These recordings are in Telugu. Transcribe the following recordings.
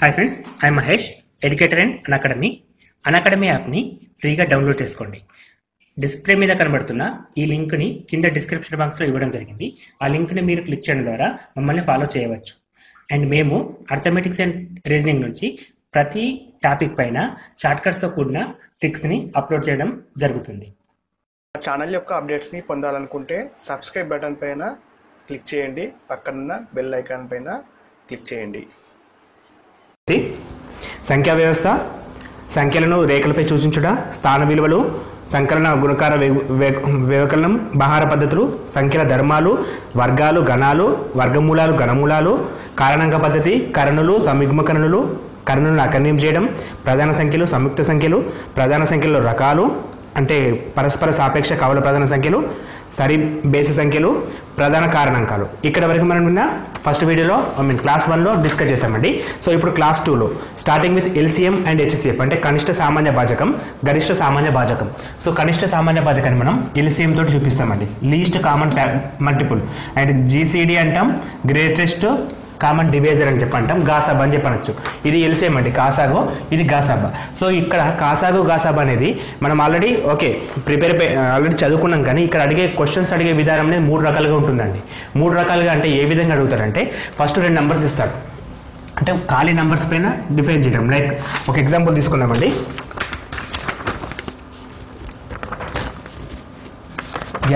Hi friends, I Mahesh, educator and Unacademy యాప్ని ఫ్రీగా డౌన్లోడ్ చేసుకోండి. డిస్ప్లే మీద కనబడుతున్న ఈ లింక్ని కింద డిస్క్రిప్షన్ బాక్స్లో ఇవ్వడం జరిగింది. ఆ లింక్ని మీరు క్లిక్ చేయడం ద్వారా మమ్మల్ని ఫాలో చేయవచ్చు. అండ్ మేము అర్థమెటిక్స్ అండ్ రీజనింగ్ నుంచి ప్రతి టాపిక్ పైన షార్ట్కట్స్తో కూడిన ట్రిక్స్ని అప్లోడ్ చేయడం జరుగుతుంది. ఛానల్ యొక్క అప్డేట్స్ని పొందాలనుకుంటే సబ్స్క్రైబ్ బటన్ పైన క్లిక్ చేయండి, పక్కనున్న బెల్ ఐకాన్ పైన క్లిక్ చేయండి. సంఖ్యా వ్యవస్థ, సంఖ్యలను రేఖలపై సూచించుట, స్థాన విలువలు, సంకలన గుణకార వ్యవకలనం, బహార పద్ధతులు, సంఖ్యల ధర్మాలు, వర్గాలు, గణాలు, వర్గమూలాలు, ఘనమూలాలు, కారణాంక పద్ధతి, కరణులు, సంయుగ్మకరణులు, కరణులను అకర్ణీయం చేయడం, ప్రధాన సంఖ్యలు, సంయుక్త సంఖ్యలు, ప్రధాన సంఖ్యలో రకాలు అంటే పరస్పర సాపేక్ష కవల ప్రధాన సంఖ్యలు, సరి బేసి సంఖ్యలు, ప్రధాన కారణాంకాలు. ఇక్కడ వరకు మనం నిన్న ఫస్ట్ వీడియోలో క్లాస్ 1లో డిస్కస్ చేసామండి. సో ఇప్పుడు క్లాస్ 2లో starting with LCM and HCF అంటే కనిష్ట సామాన్య భాజకం, గరిష్ట సామాన్య భాజకం. సో కనిష్ట సామాన్య భాజకాన్ని మనం ఎల్సిఎం తోటి చూపిస్తామండి, least common multiple. And GCD అంటాం, గ్రేటెస్ట్ కామన్ డివైజర్ అని చెప్పంటాం, గాసాబా అని చెప్పనొచ్చు. ఇది ఎల్సిఎం అండి, కాసాగో, ఇది గాసాబా. సో ఇక్కడ కాసాగో గాసాబా అనేది మనం ఆల్రెడీ ఆల్రెడీ చదువుకున్నాం. కానీ ఇక్కడ క్వశ్చన్స్ అడిగే విధానం అనేది 3 రకాలుగా ఉంటుందండి. 3 రకాలుగా అంటే ఏ విధంగా అడుగుతారంటే ఫస్ట్ 2 నెంబర్స్ ఇస్తాడు, అంటే ఖాళీ నెంబర్స్ పైన డిఫైన్ చేయడం. లైక్ ఒక ఎగ్జాంపుల్ తీసుకుందామండి.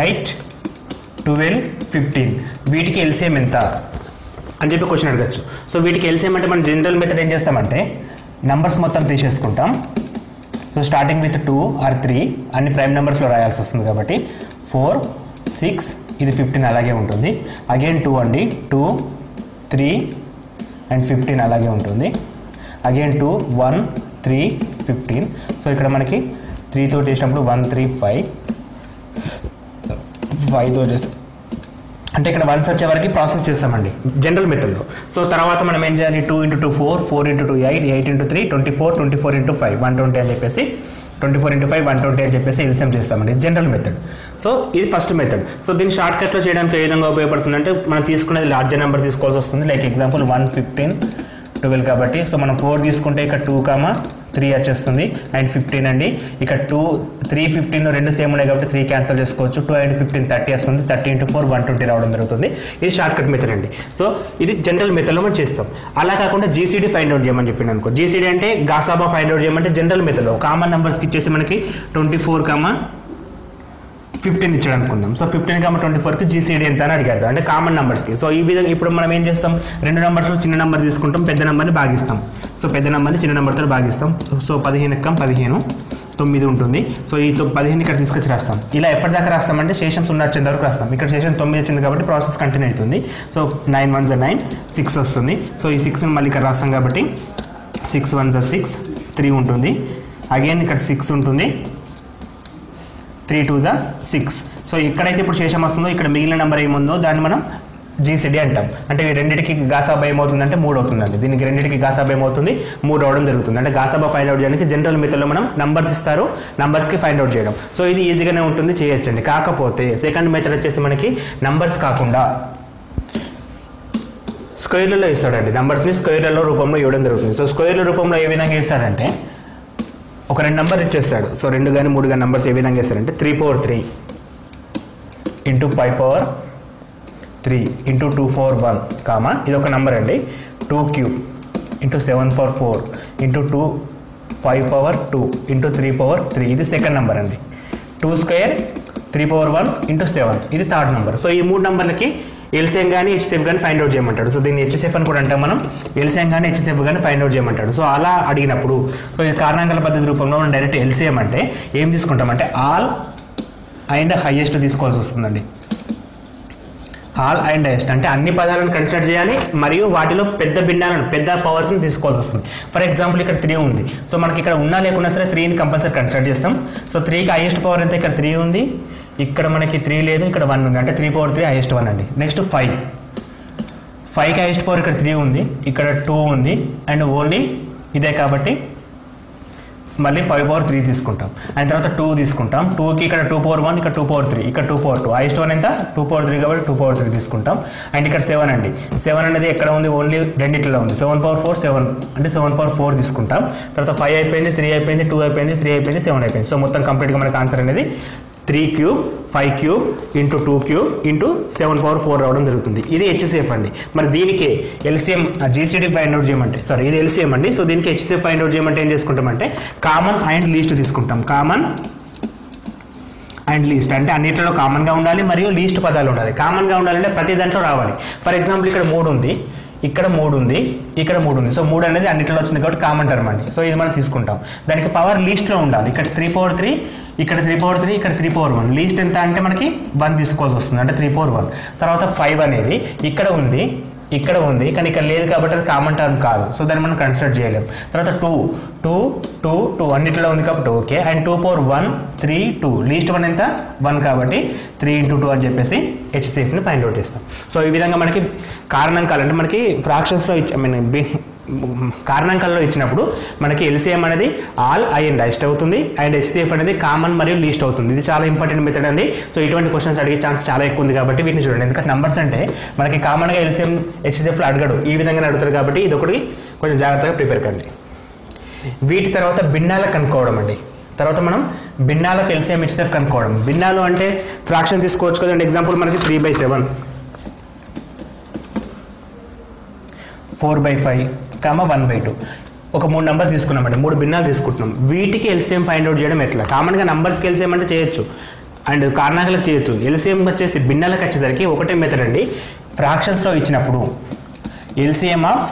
8, 12, 15 వీటికి ఎల్సిఎం ఎంత అని చెప్పి క్వశ్చన్ అడగచ్చు. సో వీటికి ఎల్సిఎం అంటే మనం జనరల్ మెథడ్ ఏం చేస్తామంటే నంబర్స్ మొత్తం తీసేసుకుంటాం. సో స్టార్టింగ్ విత్ 2 or 3 అన్ని ప్రైమ్ నెంబర్స్లో రాయాల్సి వస్తుంది కాబట్టి 4, 6 ఇది 15 అలాగే ఉంటుంది. అగైన్ 2 అండి, 2, 3 అండ్ 15 అలాగే ఉంటుంది. అగైన్ 2, 1, 3, 15. సో ఇక్కడ మనకి 3తో చేసినప్పుడు 1, 3, 5తో చేస్తాం అంటే ఇక్కడ 1 వచ్చే వరకు ప్రాసెస్ చేస్తామండి జనరల్ మెథడ్లో. సో తర్వాత మనం ఏం చేయాలి, 2 × 2 4, 4 × 2 8, 8 × 3 24, 24 × 5 120 అని చెప్పేసి 24 × 5 120 అని చెప్పేసి ఎల్సిఎం చేస్తామండి జనరల్ మెథడ్. సో ఇది ఫస్ట్ మెథడ్. సో దీన్ని షార్ట్కట్లో చేయడానికి ఏ విధంగా ఉపయోగపడుతుందంటే మనం తీసుకునేది లార్జర్ నెంబర్ తీసుకోవాల్సి వస్తుంది. లైక్ ఎగ్జాంపుల్ 1, 15, 12 కాబట్టి సో మనం 4 తీసుకుంటే ఇక్కడ 2, 3 వచ్చేస్తుంది. అండ్ 15 అండి, ఇక్కడ 2, 3, 15 రెండు సేమ్ ఉన్నాయి కాబట్టి 3 క్యాన్సిల్ చేసుకోవచ్చు. 2 and 15 30 వస్తుంది. 30 × 4 120 రావడం జరుగుతుంది. ఇది షార్ట్ కట్ మెథడ్ అండి. సో ఇది జనరల్ మెథడ్లో మనం చేస్తాం. అలా కాకుండా జీసీడీ ఫైండ్ అవుట్ చేయమని చెప్పింది అనుకో. జీసీడీ అంటే గాసాబా ఫైండ్ అవుట్ చేయమంటే జనరల్ మెథడ్లో కామన్ నెంబర్స్కి ఇచ్చేసి మనకి 24, 15 ఇచ్చాడు అనుకుందాం. సో 15, 24కి జీసీడీ ఎంత అని అడిగారు, అంటే కామన్ నెంబర్స్కి. సో ఈ విధంగా ఇప్పుడు మనం ఏం చేస్తాం, 2 నెంబర్స్లో చిన్న నెంబర్ తీసుకుంటాం, పెద్ద నెంబర్ని భాగిస్తాం. సో పెద్ద నెంబర్ని చిన్న నెంబర్తో భాగిస్తాం. సో 15 × 15 9 ఉంటుంది. సో ఈ 15 ఇక్కడ తీసుకొచ్చి రాస్తాం. ఇలా ఎప్పటిదాకా రాస్తామంటే శేషం 0 వచ్చేంత వరకు రాస్తాం. ఇక్కడ శేషం 9 వచ్చింది కాబట్టి ప్రాసెస్ కంటిన్యూ అవుతుంది. సో 9 1 9 6 వస్తుంది. సో ఈ 6ని మళ్ళీ ఇక్కడ రాస్తాం కాబట్టి 6 1 6 3 ఉంటుంది. అగైన్ ఇక్కడ 6 ఉంటుంది, 3 2 6. సో ఎక్కడైతే ఇప్పుడు శేషం వస్తుందో ఇక్కడ మిగిలిన నెంబర్ ఏముందో దాన్ని మనం జీసీడీ అంటాం. అంటే ఈ రెండింటికి గాసాబా ఏమవుతుందంటే 3 అవుతుందండి. దీనికి రెండింటికి గాసాబా ఏమవుతుంది, 3 అవడం జరుగుతుంది. అంటే గాసాబా ఫైండ్ అవుట్ చేయడానికి జనరల్ మెథడ్లో మనం నంబర్స్ ఇస్తారు, నంబర్స్కి ఫైండ్ అవుట్ చేయడం. సో ఇది ఈజీగానే ఉంటుంది, చేయొచ్చండి. కాకపోతే సెకండ్ మెథడ్ వచ్చేసి మనకి నంబర్స్ కాకుండా స్క్వేర్లలో ఇస్తాడండి. నంబర్స్ని స్క్వేర్లలో రూపంలో ఇవ్వడం జరుగుతుంది. సో స్క్వేర్ల రూపంలో ఏ విధంగా ఇస్తాడంటే ఒక 2 నెంబర్ ఇచ్చేస్తాడు. సో 2 కానీ 3 కానీ నెంబర్స్ ఏ విధంగా ఇస్తాడంటే 3/3 × 5/3 × 2/1, ఇది ఒక నెంబర్ అండి. 2³ × 7/4 × 2 5/2 × 3/3 ఇది సెకండ్ నెంబర్ అండి. 2² 3/1 × 7 ఇది థర్డ్ నెంబర్. సో ఈ 3 నెంబర్లకి ఎల్సిఎం కానీ హెచ్సిఎఫ్ కానీ ఫైండ్ అవుట్ చేయమంటాడు. సో దీన్ని హెచ్సిఎఫ్ అని కూడా అంటాం మనం, ఎల్సిఎం కానీ హెచ్సిఎఫ్ కానీ ఫైండ్ అవుట్ చేయమంటాడు. సో అలా అడిగినప్పుడు సో ఈ కారణాంకాల పద్ధతి రూపంలో మనం డైరెక్ట్ ఎల్సిఎం అంటే ఏం తీసుకుంటామంటే ఆల్ అండ్ హైయెస్ట్ తీసుకోవాల్సి వస్తుందండి. ఆల్ అండ్ హైయెస్ట్ అంటే అన్ని పదాలను కన్సిడర్ చేయాలి మరియు వాటిలో పెద్ద భిన్నాలను, పెద్ద పవర్స్ని తీసుకోవాల్సి వస్తుంది. ఫర్ ఎగ్జాంపుల్ ఇక్కడ 3 ఉంది. సో మనకి ఇక్కడ ఉన్నా లేకున్నా సరే 3ని కంపల్సరీ కన్సిడర్ చేస్తాం. సో 3కి హైయెస్ట్ పవర్ ఎంత, ఇక్కడ 3 ఉంది, ఇక్కడ మనకి 3 లేదు, ఇక్కడ 1 ఉంది, అంటే 3/3 హైయెస్ట్ 1 అండి. నెక్స్ట్ 5కి హైయెస్ట్ పవర్ ఇక్కడ 3 ఉంది, ఇక్కడ 2 ఉంది, అండ్ ఓన్లీ ఇదే కాబట్టి మళ్ళీ 5/3 తీసుకుంటాం. అండ్ తర్వాత 2 తీసుకుంటాం. 2కి ఇక్కడ 2/1, ఇక్కడ 2/3, ఇక్కడ 2/2. హైయెస్ట్ వన్ ఎంత 2/3 కాబట్టి 2/3 తీసుకుంటాం. అండ్ ఇక్కడ 7 అండి. 7 అనేది ఎక్కడ ఉంది, ఓన్లీ రెండిట్లో ఉంది. 7/4 7 అంటే 7/4 తీసుకుంటాం. తర్వాత 5 అయిపోయింది, 3 అయిపోయింది, 2 అయిపోయింది, 3 అయిపోయింది, 7 అయిపోయింది. సో మొత్తం కంప్లీట్గా మనకి ఆన్సర్ అనేది 3 cube 5 cube into 2 cube into 7/4 రావడం జరుగుతుంది. ఇది హెచ్సిఎఫ్ అండి. మరి దీనికి ఎల్సిఎం జీసీడీ ఫైండ్ అవుట్ చేయమంటే, సారీ ఇది ఎల్సిఎం అండి. సో దీనికి హెచ్సిఎఫ్ ఫైండ్ అవుట్ చేయమంటే ఏం చేసుకుంటామంటే కామన్ అండ్ లీస్ట్ తీసుకుంటాం. కామన్ అండ్ లీస్ట్ అంటే అన్నింటిలో కామన్గా ఉండాలి మరియు లీస్ట్ పదాలు ఉండాలి. కామన్గా ఉండాలంటే ప్రతి దాంట్లో రావాలి. ఫర్ ఎగ్జాంపుల్ ఇక్కడ 3 ఉంది, ఇక్కడ 3 ఉంది, ఇక్కడ 3 ఉంది. సో 3 అనేది అన్నింటిలో వచ్చింది కాబట్టి కామన్ టర్మ్ అండి. సో ఇది మనం తీసుకుంటాం. దానికి పవర్ లీస్ట్లో ఉండాలి. ఇక్కడ 3/3, ఇక్కడ 3/3, ఇక్కడ 3/1. లీస్ట్ ఎంత అంటే మనకి 1 తీసుకోవాల్సి వస్తుంది, అంటే 3/1. తర్వాత 5 అనేది ఇక్కడ ఉంది, ఇక్కడ ఉంది, కానీ ఇక్కడ లేదు కాబట్టి అది కామన్ టర్మ్ కాదు. సో దాన్ని మనం కన్సిడర్ చేయలేం. తర్వాత 2 అన్నింటిలో ఉంది కాబట్టి ఓకే. అండ్ 2/1 3 2 లీస్ట్ 1 ఎంత 1 కాబట్టి 3 × 2 అని చెప్పేసి హెచ్సిఎఫ్ని ఫైండ్ అవుట్ చేస్తాం. సో ఈ విధంగా మనకి కారణాంకాలు అంటే మనకి ఫ్రాక్షన్స్లో కారణాంకాల్లో ఇచ్చినప్పుడు మనకి ఎల్సిఎం అనేది ఆల్ ఐ అండ్ హైయెస్ట్ అవుతుంది. అండ్ హెచ్సిఎఫ్ అనేది కామన్ మరియు లీస్ట్ అవుతుంది. ఇది చాలా ఇంపార్టెంట్ మెథడ్ అండి. సో ఇటువంటి క్వశ్చన్స్ అడిగే ఛాన్స్ చాలా ఎక్కువ ఉంది కాబట్టి వీటిని చూడండి. ఎందుకంటే నంబర్స్ అంటే మనకి కామన్గా ఎల్సిఎం హెచ్సిఎఫ్లో అడగడు, ఈ విధంగా అడుగుతారు కాబట్టి ఇది ఒకటి కొంచెం జాగ్రత్తగా ప్రిపేర్ కండి. వీటి తర్వాత భిన్నాలకు కనుక్కోవడం అండి. తర్వాత మనం భిన్నాలకు ఎల్సిఎం హెచ్సిఎఫ్ కనుక్కోవడం. భిన్నాలు అంటే ఫ్రాక్షన్ తీసుకోవచ్చు కదండి. ఎగ్జాంపుల్ మనకి 3/7, 4/5, 1/2 ఒక 3 నెంబర్ తీసుకున్నామండి. 3 భిన్నాలు తీసుకుంటున్నాం. వీటికి ఎల్సిఎం ఫైండ్ అవుట్ చేయడం ఎట్లా? కామన్గా నంబర్స్కి ఎల్సిఎం అంటే చేయొచ్చు అండ్ కారణాలకు చేయొచ్చు. ఎల్సిఎం వచ్చేసి భిన్నాలకు వచ్చేసరికి ఒకటే మెథడ్ అండి. ఫ్రాక్షన్స్లో ఇచ్చినప్పుడు ఎల్సిఎం ఆఫ్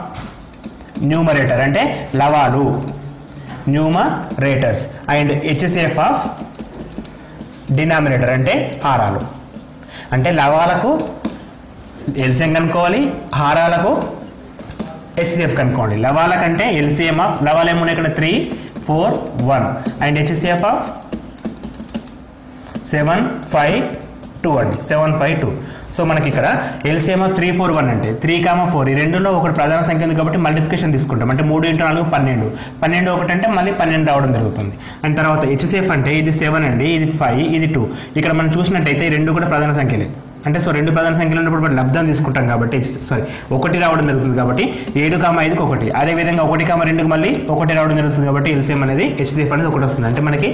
న్యూమరేటర్ అంటే లవాలు, numerators, and HCF of denominator అంటే హారాలు. అంటే లవాలకు ఎల్సిఎం కనుక్కోవాలి, హారాలకు హెచ్సిఎఫ్ కనుక్కోండి. లవాలకంటే ఎల్సిఎం ఆఫ్ లవాలు ఏమున్నాయి ఇక్కడ 3 4 1 అండ్ హెచ్సిఎఫ్ ఆఫ్ 7 5 2 అండి. 7 5 2. సో మనకి ఇక్కడ ఎల్సిఎం ఆఫ్ 3 4 1 అంటే 3, 4 ఈ రెండులో ఒకటి ప్రధాన సంఖ్య ఉంది కాబట్టి మల్టిప్లికేషన్ తీసుకుంటాం. అంటే 3 × 4 12, 12 ఒకటి అంటే మళ్ళీ 12 రావడం జరుగుతుంది. అండ్ తర్వాత హెచ్సిఎఫ్ అంటే ఇది 7 అండి, ఇది 5, ఇది 2. ఇక్కడ మనం చూసినట్టయితే ఈ రెండు కూడా ప్రధాన సంఖ్యలే. అంటే సో రెండు ప్రధాన సంఖ్యలు ఉన్నప్పుడు లబ్ధం తీసుకుంటాం కాబట్టి 1 రావడం జరుగుతుంది కాబట్టి 7, 5కి 1. అదేవిధంగా 1, 2కి మళ్ళీ 1 రావడం జరుగుతుంది కాబట్టి ఎల్సిఎం అనేది హెచ్సిఎఫ్ అనేది 1 వస్తుంది. అంటే మనకి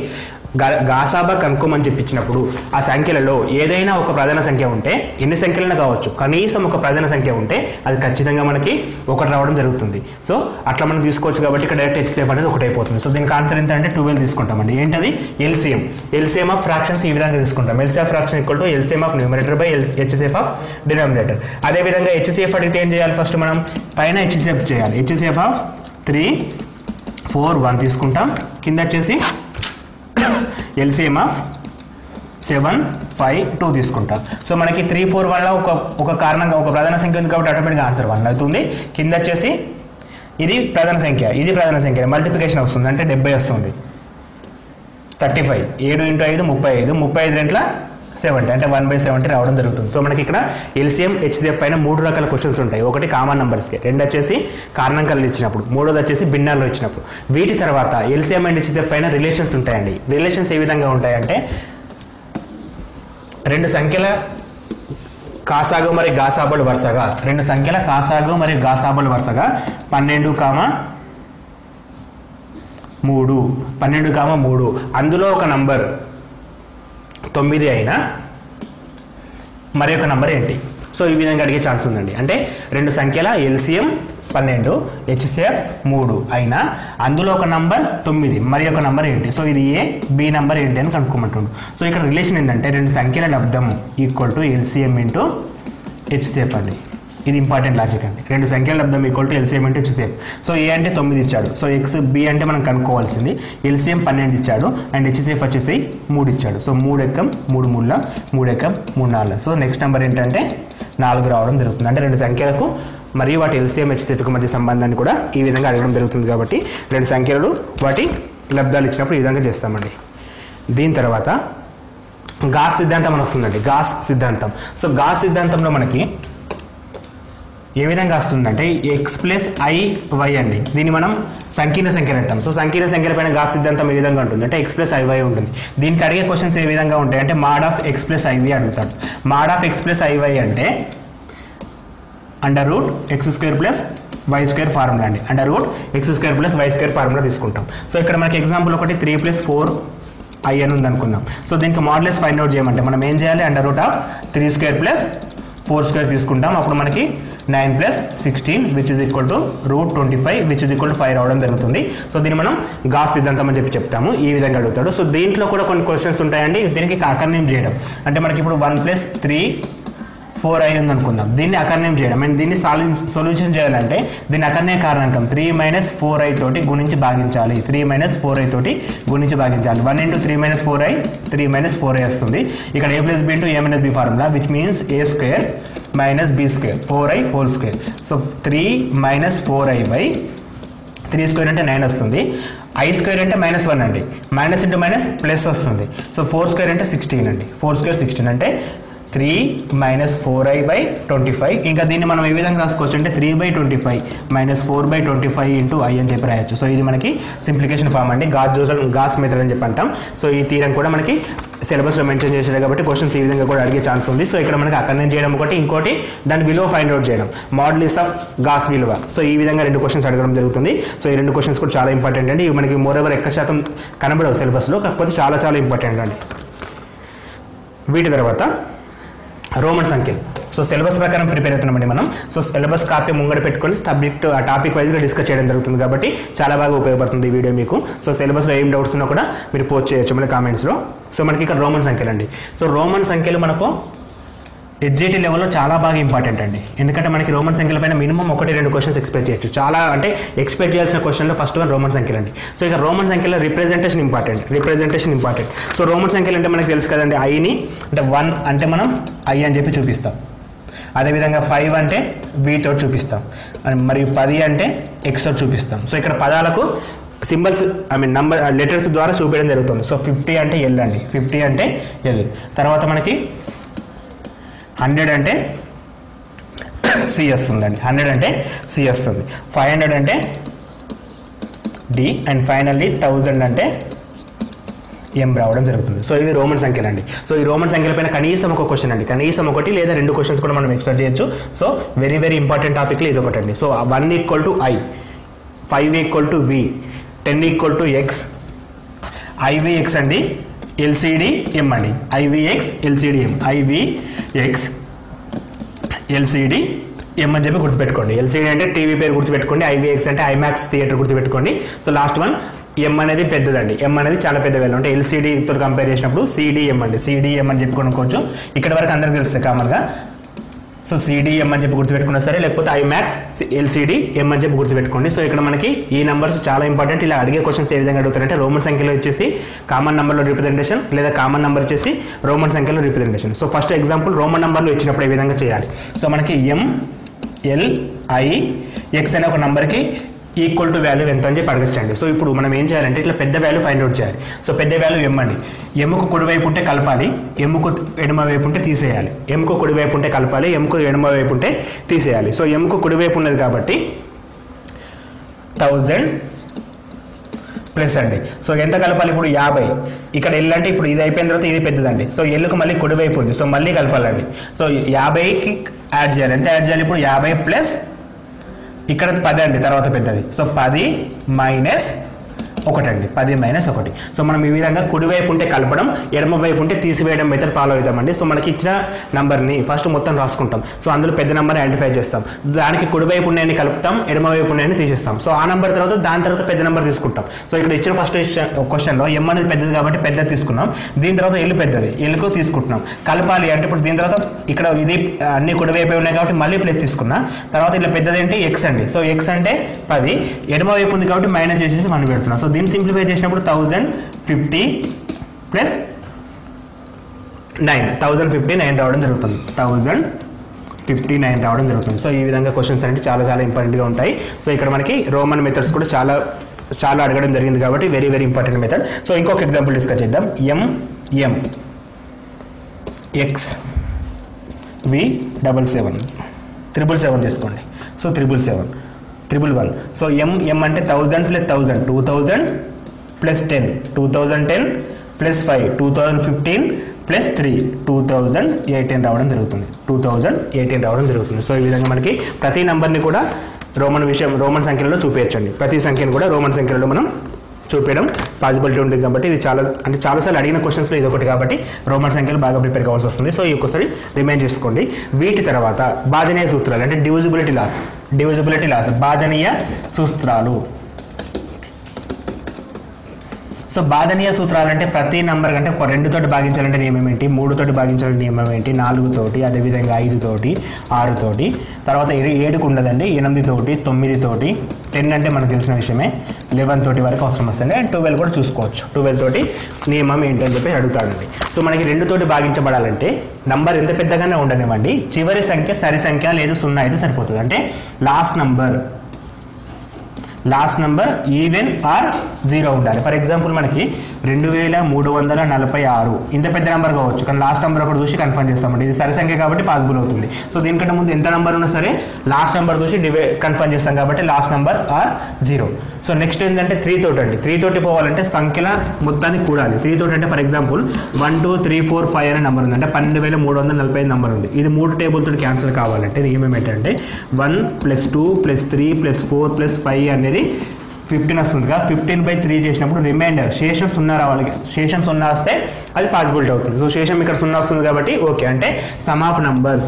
గాసాబా కనుక్కోమని చెప్పించినప్పుడు ఆ సంఖ్యలలో ఏదైనా ఒక ప్రధాన సంఖ్య ఉంటే, ఎన్ని సంఖ్యలైనా కావచ్చు, కనీసం ఒక ప్రధాన సంఖ్య ఉంటే అది ఖచ్చితంగా మనకి 1 రావడం జరుగుతుంది. సో అట్లా మనం తీసుకోవచ్చు కాబట్టి ఇక్కడ డైరెక్ట్ హెచ్సిఎఫ్ అనేది 1 అయిపోతుంది. సో దీనికి ఆన్సర్ ఎంత అంటే 12 తీసుకుంటామండి. ఏంటది ఎల్సిఎం ఆఫ్ ఫ్రాక్షన్స్ ఈ విధంగా తీసుకుంటాం. LCM of fraction equal to LCM of numerator by HCF of denominator. అదేవిధంగా హెచ్సిఎఫ్ అడిగితే ఏం చేయాలి? ఫస్ట్ మనం పైన హెచ్సిఎఫ్ చేయాలి. హెచ్సిఎఫ్ ఆఫ్ 3 4 1 తీసుకుంటాం. కింద వచ్చేసి ఎల్సిఎం ఆఫ్ 7 5 2 తీసుకుంటాం. సో మనకి 3 4 1లో ఒక కారణంగా ఒక ప్రధాన సంఖ్య ఉంది కాబట్టి ఆటోమేటిక్గా ఆన్సర్ 1 అవుతుంది. కింద వచ్చేసి ఇది ప్రధాన సంఖ్య, ఇది ప్రధాన సంఖ్య, మల్టిప్లికేషన్ వస్తుంది అంటే 70 వస్తుంది. 35 7 × 5 35, 35 రెంట్ల 70 అంటే 1/70 రావడం జరుగుతుంది. సో మనకి ఇక్కడ ఎల్సిఎం హెచ్సిఎఫ్ పైన 3 రకాల క్వశ్చన్స్ ఉంటాయి. ఒకటి కామన్ నంబర్స్కి, 2 వచ్చేసి కారణాంకాలు ఇచ్చినప్పుడు, 3వది వచ్చేసి భిన్నాల్లో ఇచ్చినప్పుడు. వీటి తర్వాత ఎల్సిఎం అండ్ హెచ్సిఎఫ్ పైన రిలేషన్స్ ఉంటాయండి. రిలేషన్స్ ఏ విధంగా ఉంటాయంటే 2 సంఖ్యల కాసాగు మరియు గాసాబులు వరుసగా 2 సంఖ్యల కాసాగు మరియు గాసాబులు వరుసగా 12, 3 అందులో ఒక నంబర్ 9 అయినా మరి ఒక నంబర్ ఏంటి? సో ఈ విధంగా అడిగే ఛాన్స్ ఉందండి. అంటే 2 సంఖ్యల ఎల్సిఎం 12 హెచ్సిఎఫ్ 3 అయినా అందులో ఒక నంబర్ 9 మరి ఒక నంబర్ ఏంటి? సో ఇది ఏ బి నంబర్ ఏంటి అని కనుక్కోమంటుండు. సో ఇక్కడ రిలేషన్ ఏంటంటే 2 సంఖ్యల లబ్ధం equal to LCM into HCF అండి. ఇది ఇంపార్టెంట్ లాజిక్ అండి. 2 సంఖ్యల లబ్ధం equal to LCM into HCF. So A అంటే 9 ఇచ్చాడు. సో ఎక్స్ బి అంటే మనం కనుక్కోవాల్సింది. ఎల్సిఎం 12 ఇచ్చాడు అండ్ హెచ్సిఎఫ్ వచ్చేసి 3 ఇచ్చాడు. సో 3 ఎక్కం 3 మూల 3 ఎక్కం 3 4. సో నెక్స్ట్ నెంబర్ ఏంటంటే 4 రావడం జరుగుతుంది. అంటే 2 సంఖ్యలకు మరియు వాటి ఎల్సిఎం హెచ్సిఎఫ్కి మధ్య సంబంధాన్ని కూడా ఈ విధంగా అడగడం జరుగుతుంది. కాబట్టి 2 సంఖ్యలు వాటి లబ్ధాలు ఇచ్చినప్పుడు ఈ విధంగా చేస్తామండి. దీని తర్వాత గాస్ సిద్ధాంతం అని వస్తుందండి. గాస్ సిద్ధాంతం. సో గాస్ సిద్ధాంతంలో మనకి ఏ విధంగా వస్తుందంటే ఎక్స్ ప్లస్ ఐ వై అండి. దీన్ని మనం సంకీర్ణ సంఖ్యలు అంటాం. సో సంకీర్ణ సంఖ్యల పైన గాస్ సిద్ధాంతం ఏ విధంగా ఉంటుంది అంటే ఎక్స్ ప్లస్ ఐవై ఉంటుంది. దీనికి అడిగే క్వశ్చన్స్ ఏ విధంగా ఉంటాయి అంటే mod of x plus iy అడుగుతాడు. Mod of x plus iy అంటే under root x square plus y square formula అండి. Under root x square plus y square formula తీసుకుంటాం. సో ఇక్కడ మనకి ఎగ్జాంపుల్ ఒకటి 3 + 4i అని ఉంది అనుకుందాం. సో దీనికి మాడ్యులస్ ఫైండ్ అవుట్ చేయమంటే మనం ఏం చేయాలి, అండర్ రూట్ ఆఫ్ 3² + 4² తీసుకుంటాం. అప్పుడు మనకి 9 + 16 which is equal to √25 which is equal to 5 రావడం జరుగుతుంది. సో దీన్ని మనం గాస్ సిద్ధాంతం అని చెప్పి చెప్తాము. ఈ విధంగా అడుగుతాడు. సో దీంట్లో కూడా కొన్ని క్వశ్చన్స్ ఉంటాయండి. దీనికి అకర్ణీయం చేయడం అంటే మనకి ఇప్పుడు 1 + 3 4i ఉంది అనుకుందాం. దీన్ని అకర్ణీయం చేయడం అండ్ దీన్ని సొల్యూషన్ చేయాలంటే దీన్ని అకర్ణీయ కారణాంకం 3 - 4i తోటి గుణించి భాగించాలి. 3 - 4i తోటి గుణించి భాగించాలి. 1 × 3 - 4i 3 - 4i వస్తుంది. ఇక్కడ a + b × a - b formula which means a² - b² 4i whole square. So 3 - 4i / 3² అంటే 9 వస్తుంది. i² అంటే -1 అండి. మైనస్ ఇంటూ మైనస్ ప్లస్ వస్తుంది. సో 4² అంటే 16 అండి. 4² 16 అంటే 3 - 4i / 25. ఇంకా దీన్ని మనం ఏ విధంగా రాసుకోవచ్చు అంటే 3/25 - 4/25 × i అని చెప్పి రాయొచ్చు. సో ఇది మనకి సింప్లికేషన్ ఫామ్ అండి. గాస్ మెథడ్ అని చెప్పి అంటాం. సో ఈ థీరం కూడా మనకి సిలబస్లో మెన్షన్ చేశారు కాబట్టి క్వశ్చన్స్ ఈ విధంగా కూడా అడిగే ఛాన్స్ ఉంది. సో ఇక్కడ మనకి అకర్ణీయం చేయడం ఒకటి, ఇంకోటి దాని విలువ ఫైండ్ అవుట్ చేయడం, మాడ్యులస్ ఆఫ్ గాస్ విలువ. సో ఈ విధంగా 2 క్వశ్చన్స్ అడగడం జరుగుతుంది. సో ఈ 2 క్వశ్చన్స్ కూడా చాలా ఇంపార్టెంట్ అండి. ఇవి మనకి మోరోవర్ ఎక్కువ శాతం కనబడవు సిలబస్లో, కాకపోతే చాలా చాలా ఇంపార్టెంట్ అండి. వీటి తర్వాత రోమన్ సంఖ్యలు. సో సిలబస్ ప్రకారం ప్రిపేర్ అవుతున్నామండి మనం. సో సిలబస్ కాపీ ముంగడ పెట్టుకొని ఆ టాపిక్ వైజ్గా డిస్కస్ చేయడం జరుగుతుంది కాబట్టి చాలా బాగా ఉపయోగపడుతుంది ఈ వీడియో మీకు. సో సిలబస్లో ఏం డౌట్స్ ఉన్నా కూడా మీరు పోస్ట్ చేయొచ్చు మన కామెంట్స్లో. సో మనకి ఇక్కడ రోమన్ సంఖ్యలు అండి. సో రోమన్ సంఖ్యలు మనకు ఎస్జిటి లెవెల్లో చాలా బాగా ఇంపార్టెంట్ అండి. ఎందుకంటే మనకి రోమన్ సంఖ్యల పైన మినిమం 1-2 క్వశ్చన్స్ ఎక్స్పెక్ట్ చేయొచ్చు. చాలా అంటే ఎక్స్పెక్ట్ చేయాల్సిన క్వశ్చన్లో ఫస్ట్ వన్ రోమన్ సంఖ్యలు అండి. సో ఇక రోమన్ సంఖ్యలో రిప్రజెంటేషన్ ఇంపార్టెంట్. సో రోమన్ సంఖ్యలు అంటే మనకి తెలుసు కదండి, ఐని అంటే 1 అంటే మనం ఐ అని చెప్పి చూపిస్తాం. అదేవిధంగా 5 అంటే v తోటి చూపిస్తాం. మరియు 10 అంటే x తోటి చూపిస్తాం. సో ఇక్కడ పదాలకు సింబల్స్ నంబర్ లెటర్స్ ద్వారా చూపించడం జరుగుతుంది. సో 50 అంటే ఎల్ అండి. 50 అంటే ఎల్. తర్వాత మనకి 100 అంటే సి వస్తుందండి. 100 అంటే సి వస్తుంది. 500 అంటే డి అండ్ ఫైనల్లీ 1000 అంటే ఎం రావడం జరుగుతుంది. సో ఇవి రోమన్ సంఖ్యలు అండి. సో ఈ రోమన్ సంఖ్యల పైన కనీసం ఒక క్వశ్చన్ అండి, కనీసం 1 లేదా 2 క్వశ్చన్స్ కూడా మనం ఎక్స్పెక్ట్ చేయొచ్చు. సో వెరీ వెరీ ఇంపార్టెంట్ టాపిక్లో ఇది ఒకటి అండి. So 1 = i, 5 = v, 10 = x, ivx అండి, ఎల్సిడి ఎం అండి. ivx ఎల్సిడి ఎం, ivx ఎల్సిడి ఎం అని చెప్పి గుర్తుపెట్టుకోండి. ఎల్సిడి అంటే టీవీ పేరు గుర్తుపెట్టుకోండి, ivx అంటే ఐమాక్స్ థియేటర్ గుర్తుపెట్టుకోండి. సో లాస్ట్ వన్ ఎం అనేది పెద్దదండి. ఎం అనేది చాలా పెద్ద వాల్యూ అంటే ఎల్సిడితో కంపేర్ చేసినప్పుడు సిడిఎం అండి. సిడిఎం అని చెప్పుకోవచ్చు. ఇక్కడ వరకు అందరికి తెలుస్తుంది కామన్గా. సో సిడిఎం అని చెప్పి గుర్తుపెట్టుకున్నా సరే, లేకపోతే ఐమాక్స్ ఎల్సిడి ఎం అని చెప్పి గుర్తుపెట్టుకోండి. సో ఇక్కడ మనకి ఈ నెంబర్స్ చాలా ఇంపార్టెంట్. ఇలా అడిగే క్వశ్చన్స్ ఏ విధంగా అడుగుతారంటే రోమన్ సంఖ్యలో వచ్చేసి కామన్ నెంబర్లో రిప్రజెంటేషన్, లేదా కామన్ నెంబర్ వచ్చేసి రోమన్ సంఖ్యలో representation. So first example Roman నెంబర్లో ఇచ్చినప్పుడు ఏ విధంగా చేయాలి. సో మనకి ఎం ఎల్ ఐ ఎక్స్ అనే ఒక నెంబర్కి ఈక్వల్ టు వాల్యూ ఎంత అని చెప్పి అడగచ్చండి. సో ఇప్పుడు మనం ఏం చేయాలంటే ఇట్లా పెద్ద వాల్యూ ఫైండ్ అవుట్ చేయాలి. సో పెద్ద వాల్యూ ఎం అండి. ఎముకు కుడివైపు ఉంటే కలపాలి, ఎముకు ఎడమ వైపు ఉంటే తీసేయాలి. ఎముకు కుడివైపు ఉంటే కలపాలి, ఎముకు ఎడమ వైపు ఉంటే తీసేయాలి. సో ఎముకు కుడివైపు ఉన్నది కాబట్టి 1000 ప్లస్ అండి. సో ఎంత కలపాలి ఇప్పుడు 50. ఇక్కడ ఎల్ అంటే ఇప్పుడు ఇది అయిపోయిన తర్వాత ఇది పెద్దదండి. సో ఎల్లుకు మళ్ళీ కుడివైపు ఉంది. సో మళ్ళీ కలపాలండి. సో 50కి యాడ్ చేయాలి. ఎంత యాడ్ చేయాలి ఇప్పుడు 50 ప్లస్ ఇక్కడ 10 అండి, తర్వాత పెద్దది. సో 10 - 1 అండి. 10 - 1. సో మనం ఈ విధంగా కుడివైపు ఉంటే కలపడం, ఎడమ వైపు ఉంటే తీసివేయడం మెథడ్ ఫాలో అవుతామండి. సో మనకి ఇచ్చిన నెంబర్ని ఫస్ట్ మొత్తం రాసుకుంటాం. సో అందులో పెద్ద నెంబర్ ఐడెంటిఫై చేస్తాం. దానికి కుడివైపు ఉన్నాయని కలుపుతాం, ఎడమ వైపు ఉన్నాయని తీసేస్తాం. సో ఆ నెంబర్ తర్వాత దాని తర్వాత పెద్ద నెంబర్ తీసుకుంటాం. సో ఇక్కడ ఇచ్చిన ఫస్ట్ క్వశ్చన్లో ఎం అనేది పెద్దది కాబట్టి పెద్దది తీసుకున్నాం. దీని తర్వాత ఎల్లు పెద్దది, ఎల్లుకు తీసుకుంటున్నాం. కలపాలి అంటే ఇప్పుడు దీని తర్వాత ఇక్కడ ఇది అన్ని కుడివైపు ఉన్నాయి కాబట్టి మళ్ళీ ప్లస్ తీసుకున్నా. తర్వాత ఇలా పెద్దది అంటే ఎక్స్ అండి. సో ఎక్స్ అంటే 10, ఎడమ వైపు ఉంది కాబట్టి మైనస్ చేసేసి మనం పెడుతున్నాం. సో దీన్ని సింప్లిఫై చేసినప్పుడు 1050 ప్లస్ 9, 1059 రావడం జరుగుతుంది. 1059 రావడం జరుగుతుంది. సో ఈ విధంగా క్వశ్చన్స్ అంటే చాలా చాలా ఇంపార్టెంట్గా ఉంటాయి. సో ఇక్కడ మనకి రోమన్ మెథడ్స్ కూడా చాలా అడగడం జరిగింది కాబట్టి very very important method. So ఇంకొక ఎగ్జాంపుల్ డిస్కస్ చేద్దాం. ఎం ఎక్స్ V77 777 తీసుకోండి. సో 777 111. సో m అంటే 1000 ప్లస్ 1000 2000 ప్లస్ 10 2010 ప్లస్ 5 2015 ప్లస్ 3 2018 రావడం జరుగుతుంది. 2018 రావడం జరుగుతుంది. సో ఈ విధంగా మనకి ప్రతి నెంబర్ని కూడా రోమన్ సంఖ్యలలో చూపించండి. ప్రతి సంఖ్యను కూడా రోమన్ సంఖ్యలలో మనం చూపించడం పాసిబిలిటీ ఉంటుంది కాబట్టి ఇది చాలాసార్లు అడిగిన క్వశ్చన్స్లో ఇది ఒకటి కాబట్టి రోమన్ సంఖ్యలు బాగా ప్రిపేర్ కావాల్సి వస్తుంది. సో ఈ ఒక్కసారి రిమైండ్ చేసుకోండి. వీటి తర్వాత బాధనీయ సూత్రాలు అంటే డివిజిబిలిటీ లాస్ బాధనీయ సూత్రాలు. సో బాధనీయ సూత్రాలు అంటే ప్రతి నెంబర్ కంటే 2 తోటి భాగించాలంటే నియమం ఏంటి, 3 తోటి భాగించాలంటే నియమం ఏంటి, 4 తోటి, అదేవిధంగా 5 తోటి, 6 తోటి, తర్వాత 7కు ఉండదండి, 8 తోటి, 9 తోటి, 10 అంటే మనకు తెలిసిన విషయమే, 11 తోటి వరకు అవసరం వస్తుంది. అండ్ 12 కూడా చూసుకోవచ్చు. 12 తోటి నియమం ఏంటని చెప్పి అడుగుతాడండి. సో మనకి 2 తోటి భాగించబడాలంటే నంబర్ ఎంత పెద్దగానే ఉండనివ్వండి, చివరి సంఖ్య సరి సంఖ్య లేదు 0 అయితే సరిపోతుంది. అంటే లాస్ట్ నంబర్ ఈవెన్ ఆర్ 0 ఉండాలి. ఫర్ ఎగ్జాంపుల్ మనకి 2346 ఇంత పెద్ద నెంబర్ కావచ్చు, కానీ లాస్ట్ నెంబర్ ఒకటి చూసి కన్ఫర్మ్ చేస్తామండి. ఇది సరి సంఖ్య కాబట్టి పాసిబుల్ అవుతుంది. సో దీనికంటే ముందు ఎంత నెంబర్ ఉన్నా సరే లాస్ట్ నెంబర్ చూసి కన్ఫర్మ్ చేస్తాం కాబట్టి last number are 0. So next ఏంటంటే 3 తోటి అండి. 3 తోటి పోవాలంటే సంఖ్యల మొత్తాన్ని కూడాలి. 3 తోటి అంటే ఫర్ ఎగ్జాంపుల్ 1 2 3 4 5 అనే నెంబర్ ఉంది, అంటే 12345 నెంబర్ ఉంది. ఇది 3 టేబుల్ తోటి క్యాన్సిల్ కావాలంటే నియమం ఏంటంటే 1 + 2 + 3 + 4 + 5 అనేది 15 వస్తుందిగా. 15/3 చేసినప్పుడు రిమైండర్ శేషం 0 రావాలి. శేషం 0 వస్తే అది పాసిబిలిటీ అవుతుంది. సో శేషం ఇక్కడ 0 వస్తుంది కాబట్టి ఓకే. అంటే సమ్ ఆఫ్ నంబర్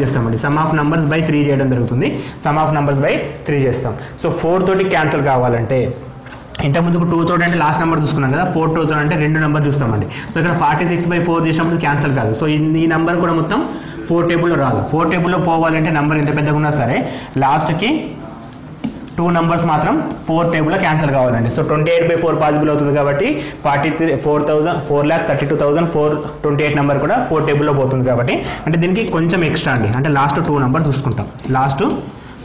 చేస్తామండి. సమ్ ఆఫ్ నంబర్స్ బై 3 చేయడం జరుగుతుంది. సమ్ ఆఫ్ నంబర్స్ బై 3 చేస్తాం. సో 4 తోటి క్యాన్సిల్ కావాలంటే ఇంతకుముందుకు 2 తోటి అంటే లాస్ట్ నెంబర్ చూసుకున్నాం కదా, 4 తోటి అంటే 2 నెంబర్ చూస్తామండి. సో ఇక్కడ 46/4 చేసినప్పుడు క్యాన్సిల్ కాదు. సో ఈ నెంబర్ కూడా మొత్తం 4 టేబుల్లో రాదు. 4 టేబుల్లో పోవాలంటే నెంబర్ ఎంత పెద్దగా ఉన్నా సరే లాస్ట్కి 2 నెంబర్స్ మాత్రం 4 టేబుల్లో క్యాన్సిల్ కావాలండి. సో 28/4 పాసిబుల్ అవుతుంది కాబట్టి 432,428 నెంబర్ కూడా 4 టేబుల్లో పోతుంది కాబట్టి అంటే దీనికి కొంచెం ఎక్స్ట్రా అండి. అంటే లాస్ట్ 2 నెంబర్ చూసుకుంటాం. లాస్ట్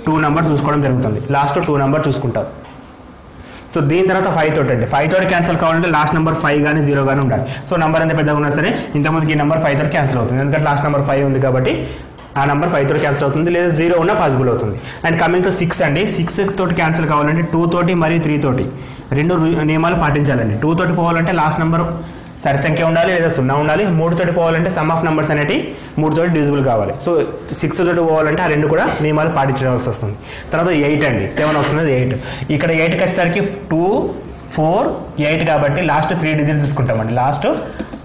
2 నెంబర్ చూసుకోవడం జరుగుతుంది. లాస్ట్ 2 నెంబర్ చూసుకుంటాం. సో దీని తర్వాత 5 తోటి అండి. 5 తోటి క్యాన్సిల్ కావాలంటే లాస్ట్ నెంబర్ 5 కానీ 0 కానీ ఉండాలి. సో నెంబర్ ఎంత పెద్దగా ఉన్నా సరే ఇంతకుముందుకి ఈ నెంబర్ 5 తోటి క్యాన్సిల్ అవుతుంది, ఎందుకంటే లాస్ట్ నెంబర్ 5 ఉంది కాబట్టి ఆ నెంబర్ 5 తోటి క్యాన్సిల్ అవుతుంది, లేదా 0 ఉన్నా పాసిబుల్ అవుతుంది. అండ్ కమింగ్ టు 6 అండి. 6 తోటి క్యాన్సిల్ కావాలంటే 2 తోటి మరియు 3 తోటి 2 నియమాలు పాటించాలండి. 2 తోటి పోవాలంటే లాస్ట్ నెంబర్ సరి సంఖ్య ఉండాలి లేదా 0 ఉండాలి. 3 తోటి పోవాలంటే సమ్ ఆఫ్ నెంబర్స్ అనేవి 3 తోటి డివిజిబుల్ కావాలి. సో 6 తోటి పోవాలంటే ఆ 2 కూడా నియమాలు పాటించవలసి వస్తుంది. తర్వాత 8 అండి. 7 వస్తుంది 8. ఇక్కడ 8కి వచ్చేసరికి 2 4 8 కాబట్టి లాస్ట్ 3 డిజిట్స్ తీసుకుంటామండి. లాస్ట్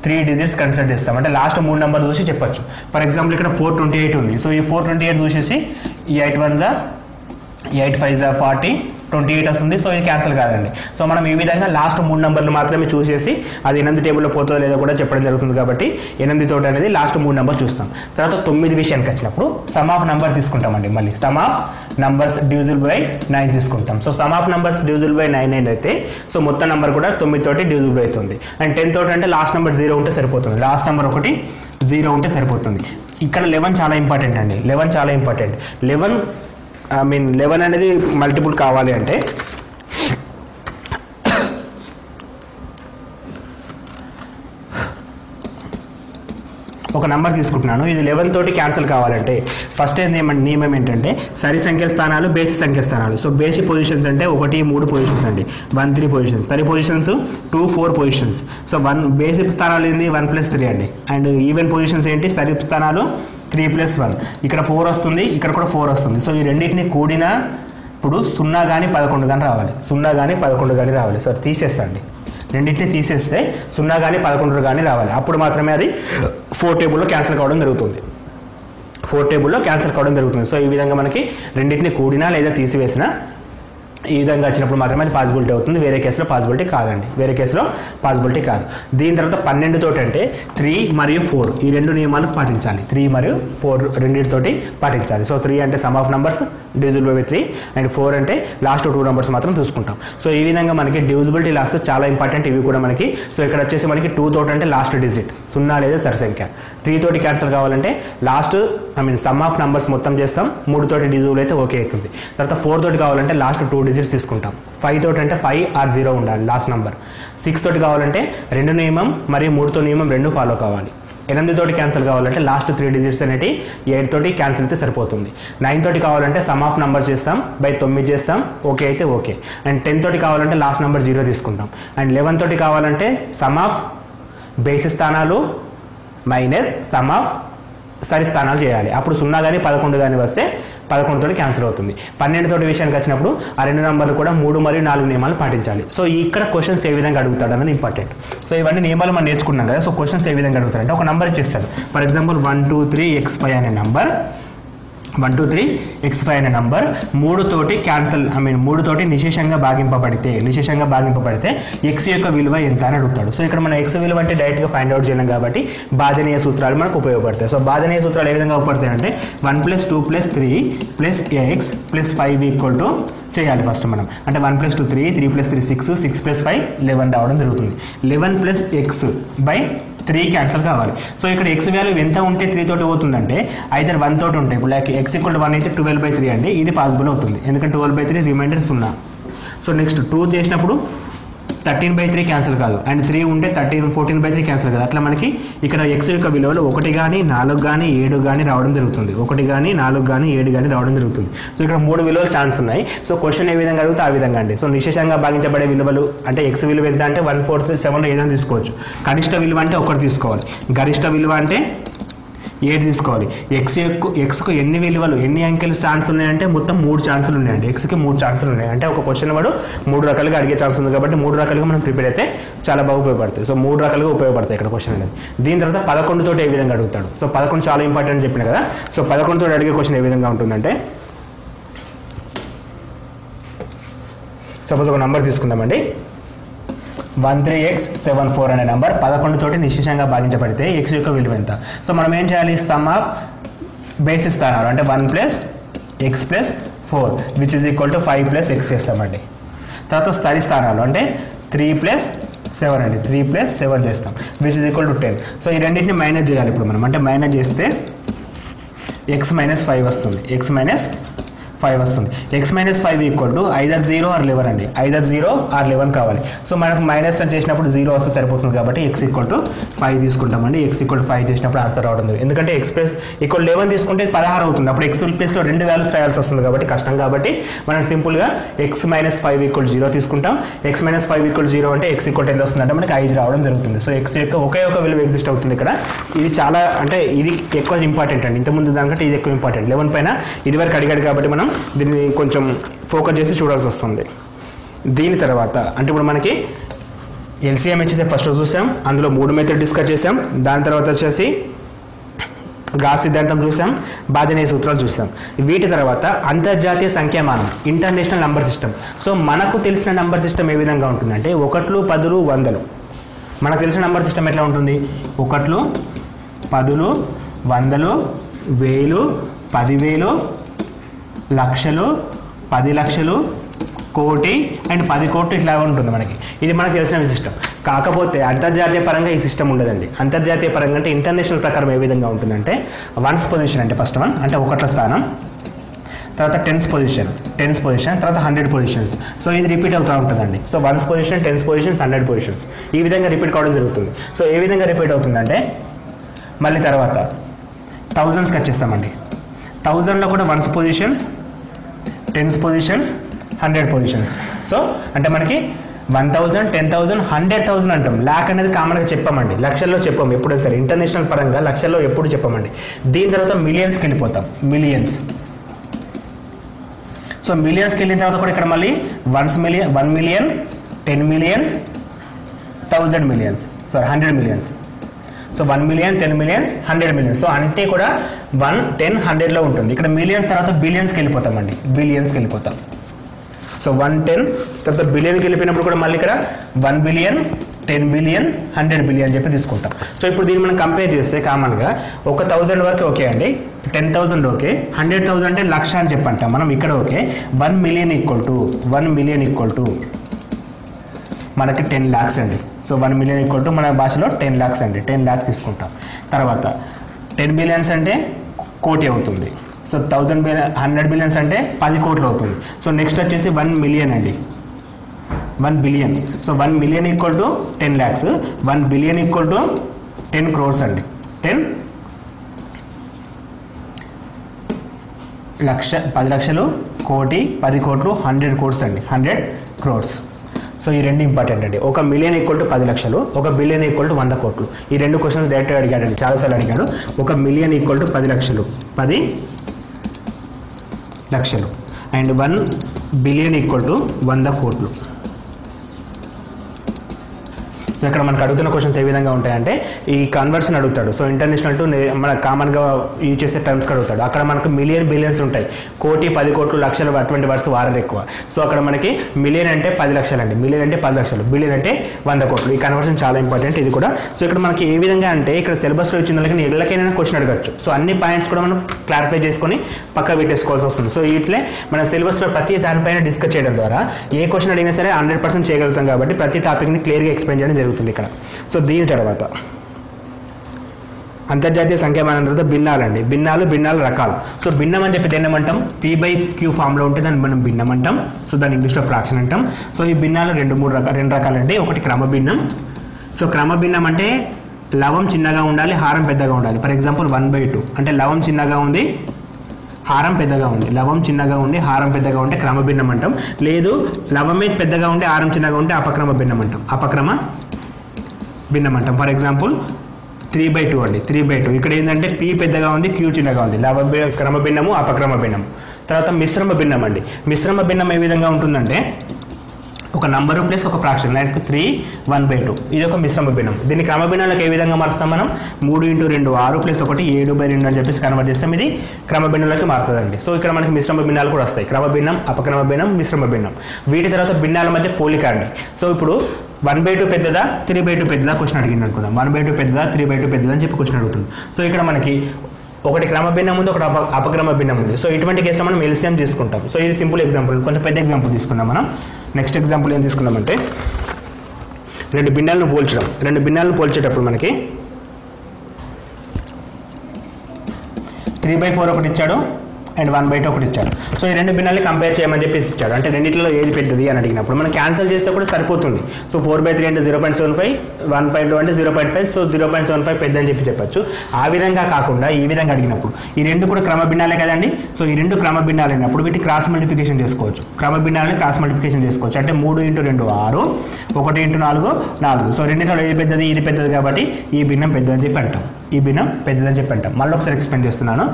3 డిజిట్స్ కన్సిడర్ చేస్తాం. అంటే లాస్ట్ 3 నెంబర్ చూసి చెప్పొచ్చు. ఫర్ ఎగ్జాంపుల్ ఇక్కడ 428 ఉంది. సో ఈ 428 చూసేసి ఈ 8 1 8 5 40 28 వస్తుంది. సో ఇది క్యాన్సిల్ కాదండి. సో మనం ఈ విధంగా లాస్ట్ 3 నెంబర్లు మాత్రమే చూసేసి అది 8 టేబుల్లో పోతుందో లేదో కూడా చెప్పడం జరుగుతుంది కాబట్టి 8 తోటి అనేది లాస్ట్ 3 నెంబర్ చూస్తాం. తర్వాత 9 విషయానికి వచ్చినప్పుడు సమ్ ఆఫ్ నెంబర్ తీసుకుంటామండి. మళ్ళీ some of numbers divisible by 9 తీసుకుంటాం. So some of numbers divisible by 9 అయితే సో మొత్తం నెంబర్ కూడా 9 తోటి డివిజిబుల్ అవుతుంది. అండ్ 10 తోటి అంటే లాస్ట్ నెంబర్ 0 ఉంటే సరిపోతుంది. లాస్ట్ నెంబర్ ఒకటి 0 ఉంటే సరిపోతుంది. ఇక్కడ 11 చాలా ఇంపార్టెంట్ అండి. 11 చాలా ఇంపార్టెంట్. 11 అనేది మల్టిపుల్ కావాలి అంటే ఒక నెంబర్ తీసుకుంటున్నాను. ఇది 11 తోటి క్యాన్సిల్ కావాలంటే ఫస్ట్ నియమం ఏంటంటే సరి సంఖ్య స్థానాలు బేసి సంఖ్య స్థానాలు. సో బేసి పొజిషన్స్ అంటే 1 3 పొజిషన్స్ అండి. 1 3 పొజిషన్స్. సరి పొజిషన్స్ 2 4 పొజిషన్స్. సో బేసి స్థానాలు ఏంది 1 + 3 అండి. అండ్ ఈవెన్ పొజిషన్స్ ఏంటి సరి స్థానాలు 3 + 1. ఇక్కడ 4 వస్తుంది, ఇక్కడ కూడా 4 వస్తుంది. సో ఈ రెండింటిని కూడిన ఇప్పుడు 0 కానీ 11 కానీ రావాలి. 0 కానీ 11 కానీ రావాలి. సో తీసేస్తండి. రెండింటిని తీసేస్తే 0 కానీ 11 కానీ రావాలి. అప్పుడు మాత్రమే అది 4 టేబుల్లో క్యాన్సిల్ కావడం జరుగుతుంది. 4 టేబుల్లో క్యాన్సిల్ కావడం జరుగుతుంది. సో ఈ విధంగా మనకి రెండింటిని కూడినా లేదా తీసివేసినా ఈ విధంగా వచ్చినప్పుడు మాత్రమే అది పాసిబిలిటీ అవుతుంది. వేరే కేసులో పాసిబిలిటీ కాదండి. వేరే కేసులో పాసిబిలిటీ కాదు. దీని తర్వాత 12 తోటి అంటే 3 మరియు 4 ఈ 2 నియమాలు పాటించాలి. 3 మరియు 4 రెండింటితోటి పాటించాలి. సో 3 అంటే some of numbers divisible by 3 and 4 అంటే లాస్ట్ 2 నెంబర్స్ మాత్రం చూసుకుంటాం. సో ఈ విధంగా మనకి డివిజిబిలిటీ లాస్ట్ చాలా ఇంపార్టెంట్. ఇవి కూడా మనకి సో ఇక్కడ వచ్చేసి మనకి 2 తోటి అంటే లాస్ట్ డిజిట్ 0 లేదా సరి సంఖ్య. 3 తోటి క్యాన్సిల్ కావాలంటే లాస్ట్ సమ్ ఆఫ్ నంబర్స్ మొత్తం చేస్తాం. 3 తోటి డివిజిబుల్ అయితే ఓకే అవుతుంది. తర్వాత 4 తోటి కావాలంటే లాస్ట్ 2 డిజిట్స్ తీసుకుంటాం. 5 తోటి అంటే 5 ఆర్ 0 ఉండాలి లాస్ట్ నెంబర్. 6 తోటి కావాలంటే 2 నియమం మరియు 3తో నియమం 2 ఫాలో కావాలి. 8 తోటి క్యాన్సిల్ కావాలంటే లాస్ట్ 3 డిజిట్స్ అనేవి 8 తోటి క్యాన్సిల్ అయితే సరిపోతుంది. 9 తోటి కావాలంటే సమ్ ఆఫ్ నెంబర్ చేస్తాం, బై 9 చేస్తాం, ఓకే అయితే ఓకే. అండ్ 10 తోటి కావాలంటే లాస్ట్ నెంబర్ 0 తీసుకుంటాం. అండ్ 11 తోటి కావాలంటే సమ్ ఆఫ్ బేసి స్థానాలు మైనస్ సమ్ ఆఫ్ సరి స్థానాలు చేయాలి. అప్పుడు 0 కానీ 11 కానీ వస్తే 11 తోటి క్యాన్సిల్ అవుతుంది. 12 తోటి విషయానికి వచ్చినప్పుడు ఆ 2 నెంబర్లు కూడా 3 మరియు 4 నియమాలు పాటించాలి. సో ఇక్కడ క్వశ్చన్స్ ఏ విధంగా అడుగుతాడు అనేది ఇంపార్టెంట్. సో ఇవన్నీ నియమాలు మనం నేర్చుకున్నాం కదా. సో క్వశ్చన్స్ ఏ విధంగా అడుగుతారంటే ఒక నెంబర్ ఇచ్చేస్తాడు. ఫర్ ఎగ్జాంపుల్ 1 2 3 x5 అనే నెంబర్ 1 2 3 x5 అనే నంబర్ 3 తోటి క్యాన్సల్ 3 తోటి నిశేషంగా భాగింపబడితే x యొక్క విలువ ఎంత అని అడుగుతాడు. సో ఇక్కడ మన x విలువ అంటే డైరెక్ట్గా ఫైండ్ అవుట్ చేయలేం కాబట్టి భాజనీయ సూత్రాలు మనకు ఉపయోగపడతాయి. సో భాజనీయ సూత్రాలు ఏ విధంగా ఉపయోగపడతాయి అంటే 1 + 2 + 3 + x + 5 = చేయాలి ఫస్ట్ మనం. అంటే 1 + 2 3, 3 + 3 6, 6 + 5 11 రావడం జరుగుతుంది. 11 + x by 3 క్యాన్సల్ కావాలి. సో ఇక్కడ x వాల్యూ ఎంత ఉంటే 3 తోటి పోతుందంటే అయితే 1 తోటి ఉంటాయి. ఇప్పుడు లైక్ x = 1 అయితే 12/3 అండి, ఇది పాసిబుల్ అవుతుంది ఎందుకంటే 12/3 రిమైండర్ 0. సో నెక్స్ట్ 2 చేసినప్పుడు 13/3 క్యాన్సిల్ కాదు, అండ్ 3 ఉంటే 14/3 క్యాన్సిల్ కాదు. అట్లా మనకి ఇక్కడ x యొక్క విలువలు 1 కానీ 4 కానీ 7 కానీ రావడం జరుగుతుంది. 1 కానీ 4 కానీ 7 కానీ రావడం జరుగుతుంది. సో ఇక్కడ 3 విలువలు ఛాన్స్ ఉన్నాయి. సో క్వశ్చన్ ఏ విధంగా అడిగితే ఆ విధంగా అండి. సో నిశేషంగా భాగించబడే విలువలు అంటే x విలువ ఎంత అంటే 1/4 7 ఏదైనా తీసుకోవచ్చు. కనిష్ట విలువ అంటే 1 తీసుకోవాలి, గరిష్ట విలువ అంటే 7 తీసుకోవాలి. ఎక్స్కు ఎన్ని విలువలు ఎన్ని అంకెలు ఛాన్స్ ఉన్నాయంటే మొత్తం 3 ఛాన్సులు ఉన్నాయండి. ఎక్స్కి 3 ఛాన్సులు ఉన్నాయి. అంటే ఒక క్వశ్చన్ వాడు 3 రకాలుగా అడిగే ఛాన్స్ ఉంది కాబట్టి 3 రకాలుగా మనం ప్రిపేర్ అయితే చాలా బాగా ఉపయోగపడతాయి. సో 3 రకాలుగా ఉపయోగపడతాయి ఇక్కడ క్వశ్చన్ అనేది. దీని తర్వాత 11 తోటి ఏ విధంగా అడుగుతాడు. సో 11 చాలా ఇంపార్టెంట్ అని చెప్పిన కదా. సో 11 తోటి అడిగే క్వశ్చన్ ఏ విధంగా ఉంటుందంటే సపోజ్ ఒక నెంబర్ తీసుకుందామండి. 13x74 అనే నెంబర్ 11 తోటి నిశేషంగా భాగించబడితే x యొక్క విలువ ఎంత. సో మనం ఏం చేయాలి, సమ్ ఆఫ్ బేసి స్థానాలు అంటే 1 + x + 4 which is equal to 5 + x చేస్తామండి. తర్వాత స్థాయి స్థానాలు అంటే 3 + 7 అండి, 3 + 7 చేస్తాం which is equal to 10. So ఈ రెండింటిని మైనస్ చేయాలి ఇప్పుడు మనం. అంటే మైనస్ చేస్తే x - 5 వస్తుంది, x - 5 వస్తుంది. x - 5 = either 0 or 11 అండి, either 0 or 11 కావాలి. సో మనకు మైనస్ చేసినప్పుడు 0 వస్తే సరిపోతుంది కాబట్టి x = 5 తీసుకుంటామండి. x = 5 చేసినప్పుడు ఆన్సర్ రావడం లేదు. ఎందుకంటే x = 11 తీసుకుంటే 16 అవుతుంది. అప్పుడు x ప్లేస్లో 2 వాల్యూస్ రాయాల్సి వస్తుంది కాబట్టి కష్టం. కాబట్టి మనం సింపుల్గా x - 5 = 0 తీసుకుంటాం. x - 5 = 0 అంటే x = ఎంత వస్తుంది అంటే మనకి 5 రావడం జరుగుతుంది. సో x యొక్క ఒకే ఒక విలువ ఎగ్జిస్ట్ అవుతుంది ఇక్కడ. ఇది చాలా అంటే ఇది ఎక్కువ ఇంపార్టెంట్ అండి. ఇంతకుముందు దానికంటే ఇది ఎక్కువ ఇంపార్టెంట్. 11 పైన ఇది వరకు అడిగాడు కాబట్టి మనం దీన్ని కొంచెం ఫోకస్ చేసి చూడాల్సి వస్తుంది. దీని తర్వాత అంటే ఇప్పుడు మనకి ఎల్సిఎం ఇచ్చేసి ఫస్ట్ చూసాం, అందులో 3 మెథడ్ డిస్కస్ చేసాం. దాని తర్వాత వచ్చేసి గాస్ సిద్ధాంతం చూసాం, భాజనీయ సూత్రాలు చూసాం. వీటి తర్వాత అంతర్జాతీయ సంఖ్యామానం ఇంటర్నేషనల్ నంబర్ సిస్టమ్. సో మనకు తెలిసిన నంబర్ సిస్టమ్ ఏ విధంగా ఉంటుందంటే 1లు 10లు 100లు. మనకు తెలిసిన నంబర్ సిస్టమ్ ఎట్లా ఉంటుంది, 1లు 10లు 100లు 1000 10,000 లక్షలు 10 లక్షలు కోటి అండ్ 10 కోట్లు ఇట్లా ఉంటుంది మనకి. ఇది మనకు తెలిసిన సిస్టమ్. కాకపోతే అంతర్జాతీయ పరంగా ఈ సిస్టమ్ ఉండదండి. అంతర్జాతీయ పరంగా అంటే ఇంటర్నేషనల్ ప్రకారం ఏ విధంగా ఉంటుందంటే 1th పొజిషన్ అంటే ఫస్ట్ 1 అంటే 1వ స్థానం, తర్వాత 10th పొజిషన్, తర్వాత 100 పొజిషన్స్. సో ఇది రిపీట్ అవుతూ ఉంటుందండి. So 1th position 10th positions 100 positions ఈ విధంగా రిపీట్ కావడం జరుగుతుంది. సో ఏ విధంగా రిపీట్ అవుతుందంటే మళ్ళీ తర్వాత 1000స్కి వచ్చేస్తామండి. 1000లో కూడా 1th positions 10th positions 100 positions. So అంటే మనకి 1000 10,000 100,000 అంటాం. ల్యాక్ అనేది కామన్గా చెప్పామండి, లక్షల్లో చెప్పాము ఎప్పుడైనా సరే. ఇంటర్నేషనల్ పరంగా లక్షల్లో ఎప్పుడు చెప్పామండి. దీని తర్వాత మిలియన్స్కి వెళ్ళిపోతాం, మిలియన్స్. సో మిలియన్స్కి వెళ్ళిన తర్వాత కూడా ఇక్కడ మళ్ళీ 1 million 10 millions 1000 millions 100 millions. So 1 million 10 millions 100 millions. So అంటే కూడా 1 10 100లో ఉంటుంది. ఇక్కడ మిలియన్స్ తర్వాత బిలియన్స్కి వెళ్ళిపోతామండి, బిలియన్స్కి వెళ్ళిపోతాం. సో 1 10 తర్వాత బిలియన్కి వెళ్ళిపోయినప్పుడు కూడా మళ్ళీ ఇక్కడ 1 బిలియన్ 10 బిలియన్ 100 బిలియన్ చెప్పి తీసుకుంటాం. సో ఇప్పుడు దీన్ని మనం కంపేర్ చేస్తే కామన్గా 1000 వరకు ఓకే అండి, 10,000 ఓకే, 100,000 అంటే లక్ష అని చెప్పంటాం మనం. ఇక్కడ ఓకే 1 మిలియన్ ఈక్వల్ టు మనకి 10 lakhs అండి. సో 1 మిలియన్ ఈక్వల్ టు మన భాషలో 10 lakhs అండి, 10 lakhs తీసుకుంటాం. తర్వాత 10 బిలియన్స్ అంటే కోటి అవుతుంది. సో 100 బిలియన్స్ అంటే 10 కోట్లు అవుతుంది. సో నెక్స్ట్ వచ్చేసి 1 మిలియన్ అండి, 1 billion. So 1 million equal to 10 lakhs, 1 billion equal to 10 crores అండి. 10 10 లక్షలు, కోటి, 10 కోట్లు, 100 crores అండి, 100 crores. సో ఈ రెండు ఇంపార్టెంట్ అండి. 1 మిలియన్ ఈక్వల్ టు 10 లక్షలు, 1 బిలియన్ ఈక్వల్ టు 100 కోట్లు. ఈ రెండు క్వశ్చన్స్ డైరెక్ట్గా అడిగాడండి, చాలాసార్లు అడిగాడు. 1 మిలియన్ ఈక్వల్ టు 10 లక్షలు, 10 లక్షలు, అండ్ 1 బిలియన్ ఈక్వల్ టు 100 కోట్లు. సో ఇక్కడ మనకు అడుగుతున్న క్వశ్చన్స్ ఏ విధంగా ఉంటాయంటే ఈ కన్వర్షన్ అడుగుతాడు. సో ఇంటర్నేషనల్ టు మన కామన్గా యూజ్ చేసే టర్మ్స్ అడుగుతాడు. అక్కడ మనకు మిలియన్, బిలియన్స్ ఉంటాయి. కోటి, 10 కోట్లు, లక్షలు అటువంటి వర్డ్స్ వారాలు ఎక్కువ. సో అక్కడ మనకి మిలియన్ అంటే 10 లక్షలు అండి, మిలియన్ అంటే 10 లక్షలు, బిలియన్ అంటే 100 కోట్లు. ఈ కన్వర్షన్ చాలా ఇంపార్టెంట్ ఇది కూడా. సో ఇక్కడ మనకి ఏ విధంగా అంటే ఇక్కడ సిలబస్లో ఇచ్చిన వాళ్ళకి ఎళ్ళకైనా క్వశ్చన్ అడగచ్చు. సో అన్ని పాయింట్స్ కూడా మనం క్లారిఫై చేసుకొని పక్క పెట్టేసుకోవాల్సి వస్తుంది. సో ఇట్లే మనం సిలబస్లో ప్రతి దానిపైన డిస్కస్ చేయడం ద్వారా ఏ క్వశ్చన్ అడిగినా సరే 100% చేయగలుగుతాం. కాబట్టి ప్రతి టాపిక్ని క్లియర్గా ఎక్స్ప్లెయిన్ చేయడం జరుగుతుంది ఇక్కడ. సో దీని తర్వాత అంతర్జాతీయ సంఖ్యామానం తర్వాత భిన్నాలండి. భిన్నాలు రకాలు. సో భిన్నం అని చెప్పి దేన్ని ఏమంటాం? P/Q ఫామ్లో ఉంటే దాన్ని మనం భిన్నం అంటాం. సో దాన్ని ఇంగ్లీష్లో ఫ్రాక్షన్ అంటాం. సో ఈ భిన్నాలు రెండు రకాలండి. ఒకటి క్రమభిన్నం. సో క్రమభిన్నం అంటే లవం చిన్నగా ఉండాలి, హారం పెద్దగా ఉండాలి. ఫర్ ఎగ్జాంపుల్ 1/2 అంటే లవం చిన్నగా ఉంది, హారం పెద్దగా ఉంది. లవం చిన్నగా ఉండి హారం పెద్దగా ఉంటే క్రమభిన్నం అంటాం. లేదు లవమే పెద్దగా ఉంటే హారం చిన్నగా ఉంటే అపక్రమ భిన్నం అంటాం. అపక్రమ భిన్నం అంటాం. ఫర్ ఎగ్జాంపుల్ 3/2 అండి. 3/2 ఇక్కడ ఏంటంటే P పెద్దగా ఉంది, Q చిన్నగా ఉంది. క్రమ భిన్నము, అపక్రమ భిన్నము. తర్వాత మిశ్రమ భిన్నం అండి. మిశ్రమ భిన్నం ఏ విధంగా ఉంటుందంటే ఒక నంబరు ప్లస్ ఒక ఫ్రాక్షన్, లైక్ 3 1/2. ఇది ఒక మిశ్రమ భిన్నం. దీన్ని క్రమ భిన్నాలకు ఏ విధంగా మారుస్తాం మనం? 3 × 2 6 + 1 7/2 అని చెప్పేసి కన్వర్ట్ చేస్తాం. ఇది క్రమ భిన్నాలకి మారుతుందండి. సో ఇక్కడ మనకి మిశ్రమ భిన్నాలు కూడా వస్తాయి. క్రమ భిన్నం, అపక్రమ భిన్నం, మిశ్రమ భిన్నం. వీటి తర్వాత భిన్నాల మధ్య పోలిక అండి. సో ఇప్పుడు 1/2 పెద్దదా, 3/2 పెద్దదా క్వశ్చన్ అడిగింది అనుకుందాం. 1/2 పెద్దదా, 3/2 పెద్దదా అని చెప్పి క్వశ్చన్ అడుగుతుంది. సో ఇక్కడ మనకి ఒకటి క్రమ భిన్నం ఉంది, ఒకటి అపక్రమ భిన్నం ఉంది. సో ఇటువంటి కేసులో మనం ఎల్సిఎం తీసుకుంటాం. సో ఇది సింపుల్ ఎగ్జాంపుల్. కొంచెం పెద్ద ఎగ్జాంపుల్ తీసుకుందాం మనం. నెక్స్ట్ ఎగ్జాంపుల్ ఏం తీసుకుందామంటే రెండు భిన్నాలను పోల్చడం. రెండు భిన్నాలను పోల్చేటప్పుడు మనకి 3/4 ఒకటి ఇచ్చాడు అండ్ 1/2 ఒకటి ఇచ్చాడు. సో ఈ రెండు భిన్నాల్ని కంపేర్ చేయమని చెప్పేసి ఇచ్చాడు. అంటే రెండింటిలో ఏది పెద్దది అని అడిగినప్పుడు మనం క్యాన్సిల్ చేస్తే కూడా సరిపోతుంది. సో 4/3 అంటే 0.75, 1/2 అంటే 0.5. సో 0.75 పెద్ద అని చెప్పచ్చు. ఆ విధంగా కాకుండా ఈ విధంగా అడిగినప్పుడు ఈ రెండు కూడా క్రమ భిన్నాలే కదండి. సో ఈ రెండు క్రమ భిన్నాలు అయినప్పుడు వీటి క్రాస్ మల్టిప్లికేషన్ చేసుకోవచ్చు. క్రమ భిన్నాలని క్రాస్ మల్టిప్లికేషన్ చేసుకోవచ్చు. అంటే 3 × 2 6, 1 × 4 4. సో రెండింటిలో ఏది పెద్దది? ఇది పెద్దది కాబట్టి ఈ భిన్నం పెద్దదని చెప్పి అంటాం. ఈ భిన్నం పెద్దదని చెప్పి అంటాం. మళ్ళీ ఒకసారి ఎక్స్ప్లెయిన్ చేస్తున్నాను.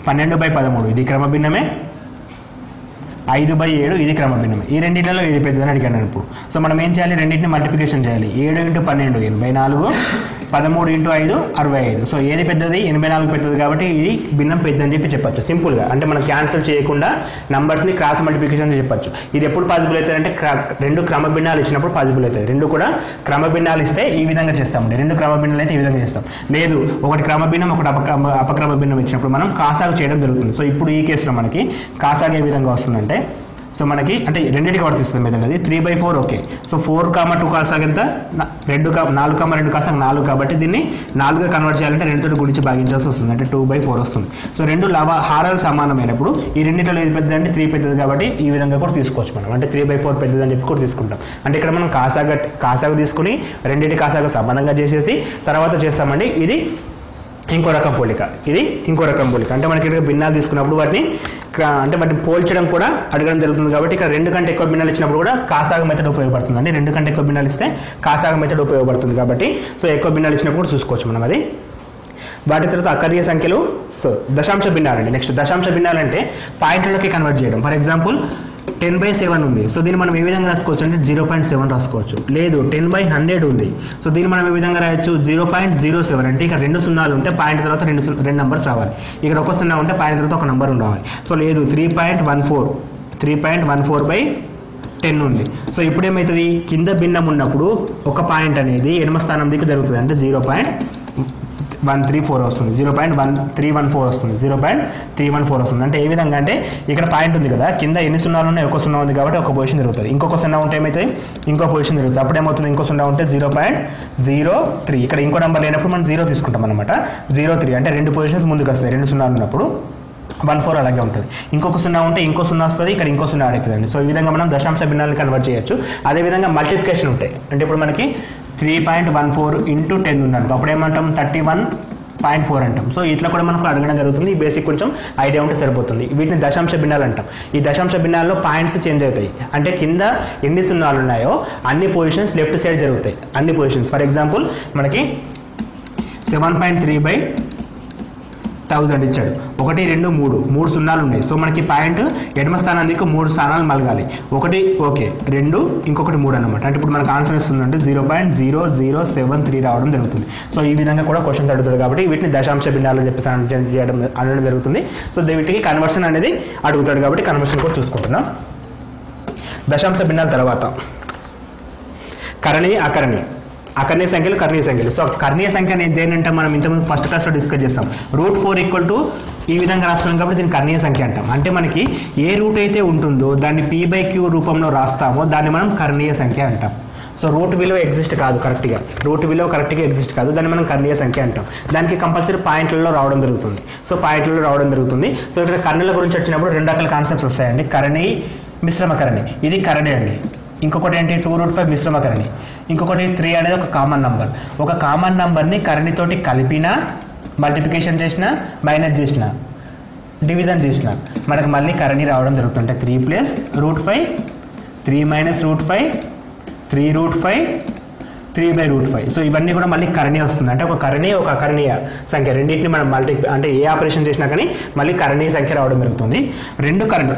12/13 ఇది క్రమ భిన్నమే. 5/7 ఇది క్రమ భిన్నమే. ఈ రెండింటిలో ఇది పెద్దదని అడిగాను ఇప్పుడు. సో మనం ఏం చేయాలి? రెండింటిని మల్టిప్లికేషన్ చేయాలి. 7 × 12 84, 13 × 5 65. సో ఏది పెద్దది? 84 పెద్దది కాబట్టి ఇది భిన్నం పెద్ద అని చెప్పి చెప్పచ్చు సింపుల్గా. అంటే మనం క్యాన్సిల్ చేయకుండా నంబర్స్ని క్రాస్ మల్టిప్లికేషన్ చెప్పచ్చు. ఇది ఎప్పుడు పాసిబుల్ అవుతుంది అంటే రెండు క్రమ భిన్నాలు ఇచ్చినప్పుడు పాసిబుల్ అవుతుంది. రెండు కూడా క్రమ భిన్నాలు ఇస్తే ఈ విధంగా చేస్తామండి. రెండు క్రమ భిన్నాలు అయితే ఈ విధంగా చేస్తాం. లేదు ఒకటి క్రమ భిన్నం, ఒకటి అపక్రమ భిన్నం ఇచ్చినప్పుడు మనం కాసాగు చేయడం జరుగుతుంది. సో ఇప్పుడు ఈ కేసులో మనకి కాసాగు ఏ విధంగా వస్తుందంటే సో మనకి అంటే రెండింటికి వర్తిస్తుంది మెథడ్ అది. 3/4 ఓకే. సో 4, 2 కాసాగు ఎంత? 4, 2 కాసాగు 4 కాబట్టి దీన్ని 4గా కన్వర్ట్ చేయాలంటే 2తో గురించి భాగించాల్సి వస్తుంది. అంటే 2/4 వస్తుంది. సో రెండు హారాలు సమానమైనప్పుడు ఈ రెండింటిలో ఏది పెద్దది అంటే 3 పెద్దది కాబట్టి ఈ విధంగా కూడా తీసుకోవచ్చు మనం. అంటే 3/4 పెద్దది అని చెప్పి కూడా తీసుకుంటాం. అంటే ఇక్కడ మనం కాసాగు తీసుకుని రెండింటి కాసాగు సమానంగా చేసేసి తర్వాత చేస్తామండి. ఇది ఇంకో రకం పోలిక. ఇది ఇంకో రకం పోలిక. అంటే మనకి ఇక్కడ భిన్నాలు తీసుకున్నప్పుడు వాటిని పోల్చడం కూడా అడగడం జరుగుతుంది. కాబట్టి ఇక్కడ 2 కంటే ఎక్కువ భిన్నాలు ఇచ్చినప్పుడు కూడా కాసాగు మెథడ్ ఉపయోగపడుతుంది అండి. 2 కంటే ఎక్కువ భిన్నాలు ఇస్తే కాసాగు మెథడ్ ఉపయోగపడుతుంది కాబట్టి సో ఎక్కువ భిన్నాలు ఇచ్చినప్పుడు కూడా చూసుకోవచ్చు మనం అది. వాటి తర్వాత అకర్ణీయ సంఖ్యలు. సో దశాంశ భిన్నాలండి. నెక్స్ట్ దశాంశ భిన్నాలు అంటే పాయింట్లలోకి కన్వర్ట్ చేయడం. ఫర్ ఎగ్జాంపుల్ 10/7 ఉంది. సో దీన్ని మనం ఏ విధంగా రాసుకోవచ్చు అంటే 0.7 రాసుకోవచ్చు. లేదు 10/100 ఉంది. సో దీన్ని మనం ఏ విధంగా రాయొచ్చు? 0.07. అంటే ఇక్కడ 2 సున్నాలు ఉంటే పాయింట్ తర్వాత రెండు నెంబర్స్ రావాలి. ఇక్కడ ఒక సున్నా ఉంటే పాయింట్ తర్వాత ఒక నెంబర్ రావాలి. సో లేదు 3.14/10 ఉంది. సో ఇప్పుడు ఏమవుతుంది? కింద భిన్నం ఉన్నప్పుడు ఒక పాయింట్ అనేది ఎడమ స్థానం దిక్కు జరుగుతుంది. అంటే 0.134 వస్తుంది. 0.1314 వస్తుంది. 0.314 వస్తుంది. అంటే ఏ విధంగా అంటే ఇక్కడ పాయింట్ ఉంది కదా, కింద ఎన్ని సున్నాలు ఉన్నాయి? ఒక సున్నా ఉంది కాబట్టి ఒక పొజిషన్ జరుగుతుంది. ఇంకొక సున్నా ఉంటే ఏమవుతుంది? ఇంకో పొజిషన్ జరుగుతుంది. అప్పుడు ఏమవుతుంది? ఇంకో సున్నా ఉంటే 0.03. ఇక్కడ ఇంకో నెంబర్ లేనప్పుడు మనం 0 తీసుకుంటాం అనమాట. 0.3 అంటే 2 పొజిషన్స్ ముందుకు వస్తాయి 2 సున్నాలు ఉన్నప్పుడు. 1/4 అలాగే ఉంటుంది. ఇంకొక 0 ఉంటే ఇంకో 0 వస్తుంది, ఇక్కడ ఇంకో 0 యాడ్ అవుతుందండి. సో ఈ విధంగా మనం దశాంశ భిన్నాలను కన్వర్ట్ చేయొచ్చు. అదేవిధంగా మల్టిప్లికేషన్ ఉంటాయి. అంటే ఇప్పుడు మనకి 3.14 × 10 ఉందనుకో, అప్పుడు ఏమంటాం 31.4 అంటాం. సో ఇట్లా కూడా మనకు అడగడం జరుగుతుంది. ఈ బేసిక్ కొంచెం ఐడియా ఉంటే సరిపోతుంది. వీటిని దశాంశ భిన్నాలు అంటాం. ఈ దశాంశ భిన్నాల్లో పాయింట్స్ చేంజ్ అవుతాయి. అంటే కింద ఎన్ని 0 ఉన్నాయో అన్ని పొజిషన్స్ లెఫ్ట్ సైడ్ జరుగుతాయి. అన్ని పొజిషన్స్. ఫర్ ఎగ్జాంపుల్ మనకి 7.3/1000 ఇచ్చాడు. 1 2 3 0 ఉన్నాయి. సో మనకి పాయింట్ ఎడమ స్థానానికి 3 స్థానాలు మలగాలి. 1 ఓకే, 2 ఇంకొకటి 3 అనమాట. అంటే ఇప్పుడు మనకు ఆన్సర్ వస్తుందంటే 0.0073 రావడం జరుగుతుంది. సో ఈ విధంగా కూడా క్వశ్చన్స్ అడుగుతాడు కాబట్టి వీటిని దశాంశ భిన్నాలు అని చెప్పేసి అనడం జరుగుతుంది. సో వీటికి కన్వర్షన్ అనేది అడుగుతాడు కాబట్టి కన్వర్షన్ కూడా చూసుకుంటున్నాం. దశాంశ భిన్నాల తర్వాత కరణీయ అకరణీయ, అకర్ణీయ సంఖ్యలు కర్ణీయ సంఖ్యలు. సో కర్ణీయ సంఖ్య అనేది ఏంటంటే మనం ఇంతకుముందు ఫస్ట్ క్లాస్లో డిస్కస్ చేస్తాం. √4 ఈ విధంగా రాస్తాం కాబట్టి దీన్ని కర్ణీయ సంఖ్య అంటాం. అంటే మనకి ఏ రూట్ అయితే ఉంటుందో దాన్ని p/q రూపంలో రాస్తామో దాన్ని మనం కర్ణీయ సంఖ్య అంటాం. సో రూట్ విలువ ఎగ్జిస్ట్ కాదు, కరెక్ట్గా రూట్ విలువ కరెక్ట్గా ఎగ్జిస్ట్ కాదు, దాన్ని మనం కర్ణీయ సంఖ్య అంటాం. దానికి కంపల్సరీ పాయింట్లలో రావడం జరుగుతుంది. సో పాయింట్లలో రావడం జరుగుతుంది. సో ఇక్కడ కర్ణీల గురించి వచ్చినప్పుడు 2 రకాల కాన్సెప్ట్స్ వస్తాయండి. కరణి, మిశ్రమ కరణి. ఇది కరణి అండి. ఇంకొకటి ఏంటి 2√5 మిశ్రమ కరణి. ఇంకొకటి 3 అనేది ఒక కామన్ నంబర్. ఒక కామన్ నంబర్ని కరణితోటి కలిపినా, మల్టిప్లికేషన్ చేసినా, మైనస్ చేసినా, డివిజన్ చేసినా మనకు మళ్ళీ కరణి రావడం జరుగుతుంది. 3 + √5, 3 - √5, 3√5, 3/√5. సో ఇవన్నీ కూడా మళ్ళీ కరణి వస్తుంది. అంటే ఒక కరణి, ఒక అకరణీయ సంఖ్య రెండింటిని మనం అంటే ఏ ఆపరేషన్ చేసినా కానీ మళ్ళీ కరణీయ సంఖ్య రావడం జరుగుతుంది. రెండు కరణులు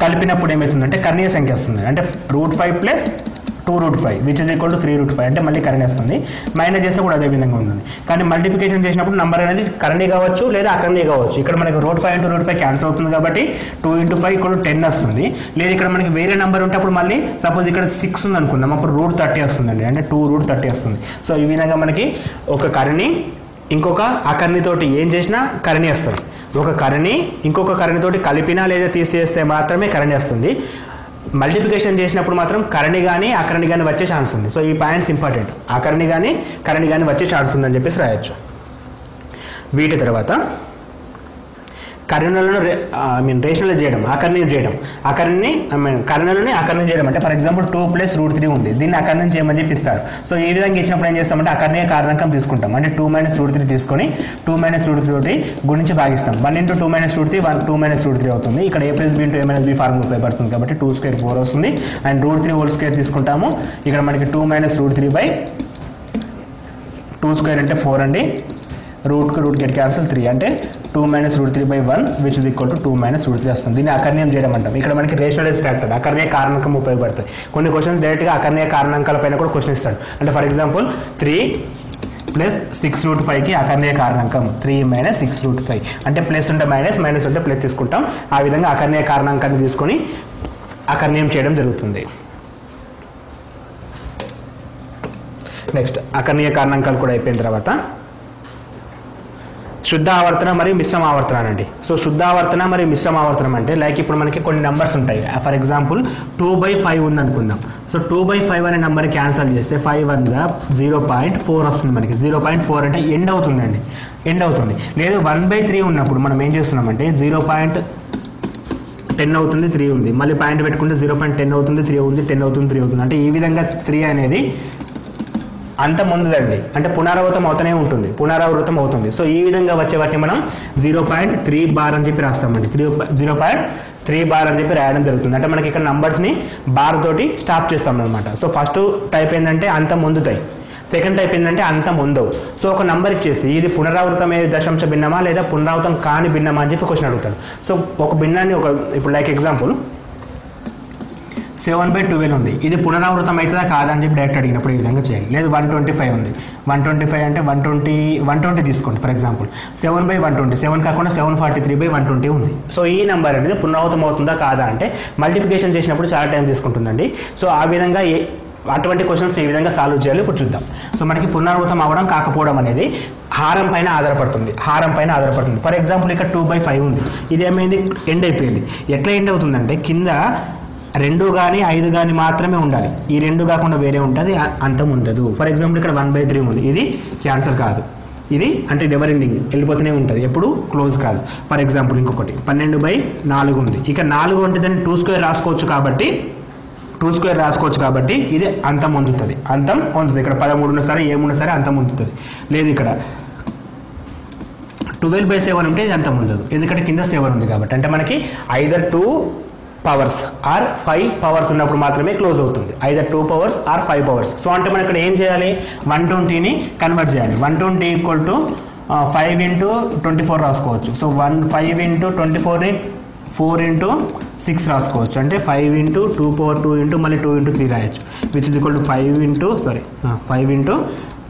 కలిపినప్పుడు ఏమవుతుందంటే కర్ణీయ సంఖ్య వస్తుంది. అంటే √5 + 2√5 విచ్ ఇస్ ఈక్వల్ టు 3√5 అంటే మళ్ళీ కరణి వస్తుంది. మైనస్ చేస్తే కూడా అదే విధంగా ఉంటుంది. కానీ మల్టిప్లికేషన్ చేసినప్పుడు నంబర్ అనేది కరణి కావచ్చు లేదా అకరణి కావచ్చు. ఇక్కడ మనకి √5 × √5 క్యాన్సిల్ అవుతుంది కాబట్టి 2 × 5 = 10 వస్తుంది. లేదా ఇక్కడ మనకి వేరే నెంబర్ ఉంటే అప్పుడు మళ్ళీ సపోజ్ ఇక్కడ 6 ఉంది అనుకుందాం, అప్పుడు √30 వస్తుందండి. అంటే 2√30 వస్తుంది. సో ఈ విధంగా మనకి ఒక కరణి ఇంకొక అకరణితోటి ఏం చేసినా కరణి వస్తుంది. ఒక కరణి ఇంకొక కరణితోటి కలిపినా లేదా తీసేస్తే మాత్రమే కరణి వస్తుంది. మల్టిప్లికేషన్ చేసినప్పుడు మాత్రం కరణి కానీ అకరణి కానీ వచ్చే ఛాన్స్ ఉంది. సో ఈ పాయింట్స్ ఇంపార్టెంట్. అకరణి కానీ కరణి కానీ వచ్చే ఛాన్స్ ఉందని చెప్పేసి రాయొచ్చు. వీటి తర్వాత కరణులను రేషనలైజ్ చేయడం, అకర్ణీయం చేయడం. కరణులని అకర్ణీయం చేయడం అంటే ఫర్ ఎగ్జాంపుల్ 2 + √3 ఉంది, దీన్ని అకర్ణీయం చేయమని చెప్పి ఇస్తాడు. సో ఈ విధంగా ఇచ్చినప్పుడు ఏం చేస్తామంటే అకర్ణీయ కారణాంకం తీసుకుంటాం. అంటే 2 - √3 తీసుకొని 2 - √3 గురించి భాగిస్తాం. 1 × 2 - √3 1 2 - √3 అవుతుంది. ఇక్కడ a + b × a - b formula ఉపయోగపడుతుంది కాబట్టి 2² 4 వస్తుంది. అండ్ √3² తీసుకుంటాము. ఇక్కడ మనకి 2 - √3/2² అంటే 4 అండి. రూట్ గెట్ క్యాన్సిల్ 3 అంటే 2 - √3/1 విచ్ ఇస్ ఈక్వల్ టు 2 - √3 వస్తుంది. దీన్ని అకర్ణీయం చేయడం అంటాం. ఇక్కడ మనకి రేషనలైజ్ ఫ్యాక్టర్ అకర్ణీయ కారణాంకం ఉపయోగపడతాయి. కొన్ని క్వశ్చన్స్ డైరెక్ట్గా అకర్ణీయ కారణాంకాల పైన కూడా క్వశ్చన్ ఇస్తాడు. అంటే ఫర్ ఎగ్జాంపుల్ 3 + 6√5కి అకర్ణీయ కారణాంకం 3 - 6√5 అంటే ప్లస్ ఉంటే మైనస్, మైనస్ ఉంటే ప్లస్ తీసుకుంటాం. ఆ విధంగా అకర్ణీయ కారణాంకాన్ని తీసుకొని అకర్ణీయం చేయడం జరుగుతుంది. నెక్స్ట్ అకర్ణీయ కారణాంకాలు కూడా అయిపోయిన తర్వాత శుద్ధ ఆవర్తన మరియు మిశ్రమ ఆవర్తనం అండి. సో శుద్ధ ఆవర్తన మరియు మిశ్రమ ఆవర్తనం అంటే లైక్ ఇప్పుడు మనకి కొన్ని నెంబర్స్ ఉంటాయి. ఫర్ ఎగ్జాంపుల్ 2/5 ఉంది అనుకుందాం. సో 2/5 అనే నెంబర్ క్యాన్సిల్ చేస్తే 5 × 1 = 0.4 వస్తుంది. మనకి 0.4 అంటే ఎండ్ అవుతుందండి, ఎండ్ అవుతుంది. లేదు 1/3 ఉన్నప్పుడు మనం ఏం చేస్తున్నామంటే 0.10 అవుతుంది, 3 ఉంది. మళ్ళీ పాయింట్ పెట్టుకుంటే 0.10 అవుతుంది, 3 ఉంది, 10 అవుతుంది, 3 అవుతుంది. అంటే ఈ విధంగా 3 అనేది అంత ముందుదండి. అంటే పునరావృతం అవుతూనే ఉంటుంది, పునరావృతం అవుతుంది. సో ఈ విధంగా వచ్చే వాటిని మనం 0.3 బార్ అని చెప్పి రాస్తామండి. 0.3 బార్ అని చెప్పి రాయడం జరుగుతుంది. అంటే మనకి ఇక్కడ నంబర్స్ని బార్ తోటి స్టాప్ చేస్తాం అనమాట. సో ఫస్ట్ టైప్ ఏంటంటే అంత ముందుతాయి, సెకండ్ టైప్ ఏంటంటే అంత ముందవు. సో ఒక నంబర్ ఇచ్చేసి ఇది పునరావృతమయ్యే దశాంశ భిన్నమా లేదా పునరావృతం కాని భిన్నమా అని చెప్పి క్వశ్చన్ అడుగుతాడు. సో ఒక భిన్నాన్ని ఇప్పుడు లైక్ ఎగ్జాంపుల్ 7/12 ఉంది, ఇది పునరావృతం అవుతుందా కాదా అని చెప్పి డైరెక్ట్ అడిగినప్పుడు ఈ విధంగా చేయాలి. లేదు 125 ఉంది, 125 అంటే 120 తీసుకోండి. ఫర్ ఎగ్జాంపుల్ 7/120, 7 కాకుండా 743/120 ఉంది. సో ఈ నెంబర్ అనేది పునరావృతం అవుతుందా కాదా అంటే మల్టిప్లికేషన్ చేసినప్పుడు చాలా టైం తీసుకుంటుందండి. సో ఆ విధంగా అటువంటి క్వశ్చన్స్ ఏ విధంగా సాల్వ్ చేయాలో ఇప్పుడు చూద్దాం. సో మనకి పునరావృతం అవ్వడం కాకపోవడం అనేది హారం పైన ఆధారపడుతుంది. ఫర్ ఎగ్జాంపుల్ ఇక్కడ 2/5 ఉంది, ఇది ఏమైంది ఎండ్ అయిపోయింది. ఎట్లా ఎండ్ అవుతుందంటే కింద 2 కానీ 5 కానీ మాత్రమే ఉండాలి. ఈ 2 కాకుండా వేరే ఉంటుంది, అంతం ఉండదు. ఫర్ ఎగ్జాంపుల్ ఇక్కడ 1/3 ఉంది, ఇది క్యాన్సర్ కాదు. ఇది అంటే నెవర్ ఎండింగ్ వెళ్ళిపోతూనే ఉంటుంది, ఎప్పుడు క్లోజ్ కాదు. ఫర్ ఎగ్జాంపుల్ ఇంకొకటి 12/4 ఉంది. ఇక 4 అంటే దాన్ని 2² రాసుకోవచ్చు కాబట్టి 2² రాసుకోవచ్చు కాబట్టి ఇది అంతం పొందుతుంది. ఇక్కడ 13 ఉన్నా సరే ఏమున్నా సరే అంతం పొందుతుంది. లేదు ఇక్కడ 12/7 ఉంటే ఇది అంతం ఉండదు, ఎందుకంటే కింద 7 ఉంది కాబట్టి. అంటే మనకి ఐదర్ 2 పవర్స్ ఆర్ 5 పవర్స్ ఉన్నప్పుడు మాత్రమే క్లోజ్ అవుతుంది. Either 2 powers or 5 powers. So అంటే మనం ఇక్కడ ఏం చేయాలి, 120ని కన్వర్ట్ చేయాలి. 120 = 5 × 24 రాసుకోవచ్చు. సో 5 × 24ని 4 × 6 రాసుకోవచ్చు. అంటే 5 × 2^2 మళ్ళీ 2 × 3 రాయొచ్చు, విచ్ ఇస్ ఈక్వల్ టు 5 ×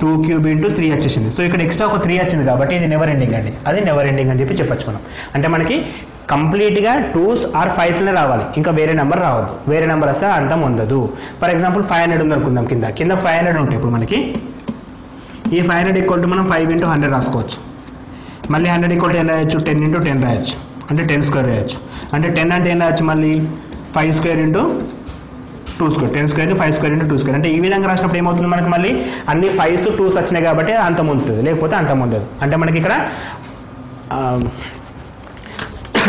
2³ × 3 వచ్చేసింది. సో ఇక్కడ ఎక్స్ట్రా ఒక 3 వచ్చింది కాబట్టి ఇది నెవర్ ఎండింగ్ అండి, అది నెవర్ ఎండింగ్ అని చెప్పి చెప్పచ్చు మనం. అంటే మనకి కంప్లీట్గా 2s ఆర్ 5స్నే రావాలి, ఇంకా వేరే నెంబర్ రావద్దు. వేరే నెంబర్ వస్తే అంతం ఉండదు. ఫర్ ఎగ్జాంపుల్ 500 ఉంది అనుకుందాం, కింద 500 ఉంటాయి. ఇప్పుడు మనకి ఈ 500 = మనం 5 × 100 రాసుకోవచ్చు. మళ్ళీ 100 = 10 రాయొచ్చు, 10 × 10 రాయొచ్చు, అంటే 10² రాయొచ్చు. అంటే 10 అంటే ఏం రాయొచ్చు, మళ్ళీ 5² × 2², 10² 5² × 2². అంటే ఈ విధంగా రాసినప్పుడు ఏమవుతుంది, మనకి మళ్ళీ అన్ని 5s 2s వచ్చినాయి కాబట్టి అంతం ఉంటుంది, లేకపోతే అంతం ఉండదు. అంటే మనకి ఇక్కడ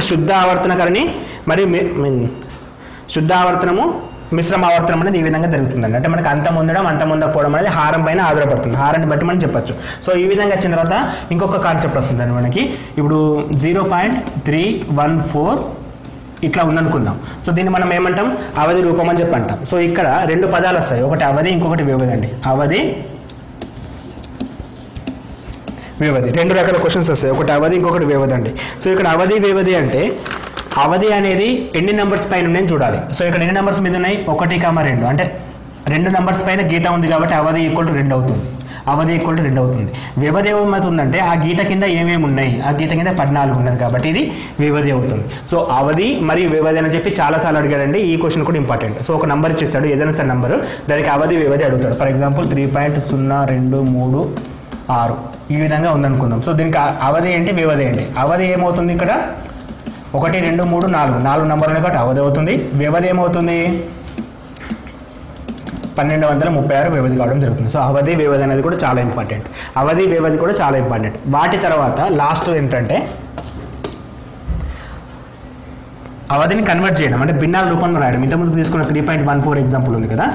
శుద్ధ ఆవర్తనకరణి మరియు శుద్ధ ఆవర్తనము మిశ్రమ ఆవర్తనం అనేది ఈ విధంగా జరుగుతుందండి. అంటే మనకి అంతం ఉండడం అంతం ఉండకపోవడం అనేది హారం పైన ఆధారపడుతుంది, హారాన్ని బట్టి మనం చెప్పచ్చు. సో ఈ విధంగా వచ్చిన తర్వాత ఇంకొక కాన్సెప్ట్ వస్తుందండి మనకి. ఇప్పుడు 0.314 ఇట్లా ఉందనుకుందాం. సో దీన్ని మనం ఏమంటాం, అవధి రూపం అని చెప్పి అంటాం. సో ఇక్కడ 2 పదాలు వస్తాయి, ఒకటి అవధి ఇంకొకటి వ్యవధి అండి. అవధి వ్యవధి 2 రకాల క్వశ్చన్స్ వస్తాయి, ఒకటి అవధి ఇంకొకటి వ్యవధి అండి. సో ఇక్కడ అవధి వ్యవధి అంటే అవధి అనేది ఎన్ని నెంబర్స్ పైన ఉన్నాయని చూడాలి. సో ఇక్కడ ఎన్ని నెంబర్స్ మీద ఉన్నాయి, 1, 2 అంటే 2 నెంబర్స్ పైన గీత ఉంది కాబట్టి అవధి = 2 అవుతుంది. అవధి = 2 అవుతుంది. వ్యవధి ఏమవుతుందంటే ఆ గీత కింద ఏమేమి ఉన్నాయి, ఆ గీత కింద 14 ఉన్నది కాబట్టి ఇది వ్యవధి అవుతుంది. సో అవధి మరియు వ్యవధి అని చెప్పి చాలాసార్లు అడిగాడండి. ఈ క్వశ్చన్ కూడా ఇంపార్టెంట్. సో ఒక నెంబర్ ఇచ్చేస్తాడు, ఏదైనా సరే నెంబరు, దానికి అవధి వ్యవధి అడుగుతాడు. ఫర్ ఎగ్జాంపుల్ 3.02336 ఈ విధంగా ఉందనుకుందాం. సో దీనికి అవధి ఏంటి, వ్యవధి ఏంటి. అవధి ఏమవుతుంది, ఇక్కడ 1, 2, 3, 4 నెంబర్లు ఉన్నాయి కాబట్టి అవధి అవుతుంది. వ్యవధి ఏమవుతుంది, 1236 వ్యవధి కావడం జరుగుతుంది. సో అవధి వ్యవధి అనేది కూడా చాలా ఇంపార్టెంట్. అవధి వ్యవధి కూడా చాలా ఇంపార్టెంట్. వాటి తర్వాత లాస్ట్ ఏంటంటే అవధిని కన్వర్ట్ చేయడం, అంటే భిన్నాల రూపంలో రాయడం. ఇంతకుముందు తీసుకున్న 3.14 ఎగ్జాంపుల్ ఉంది కదా.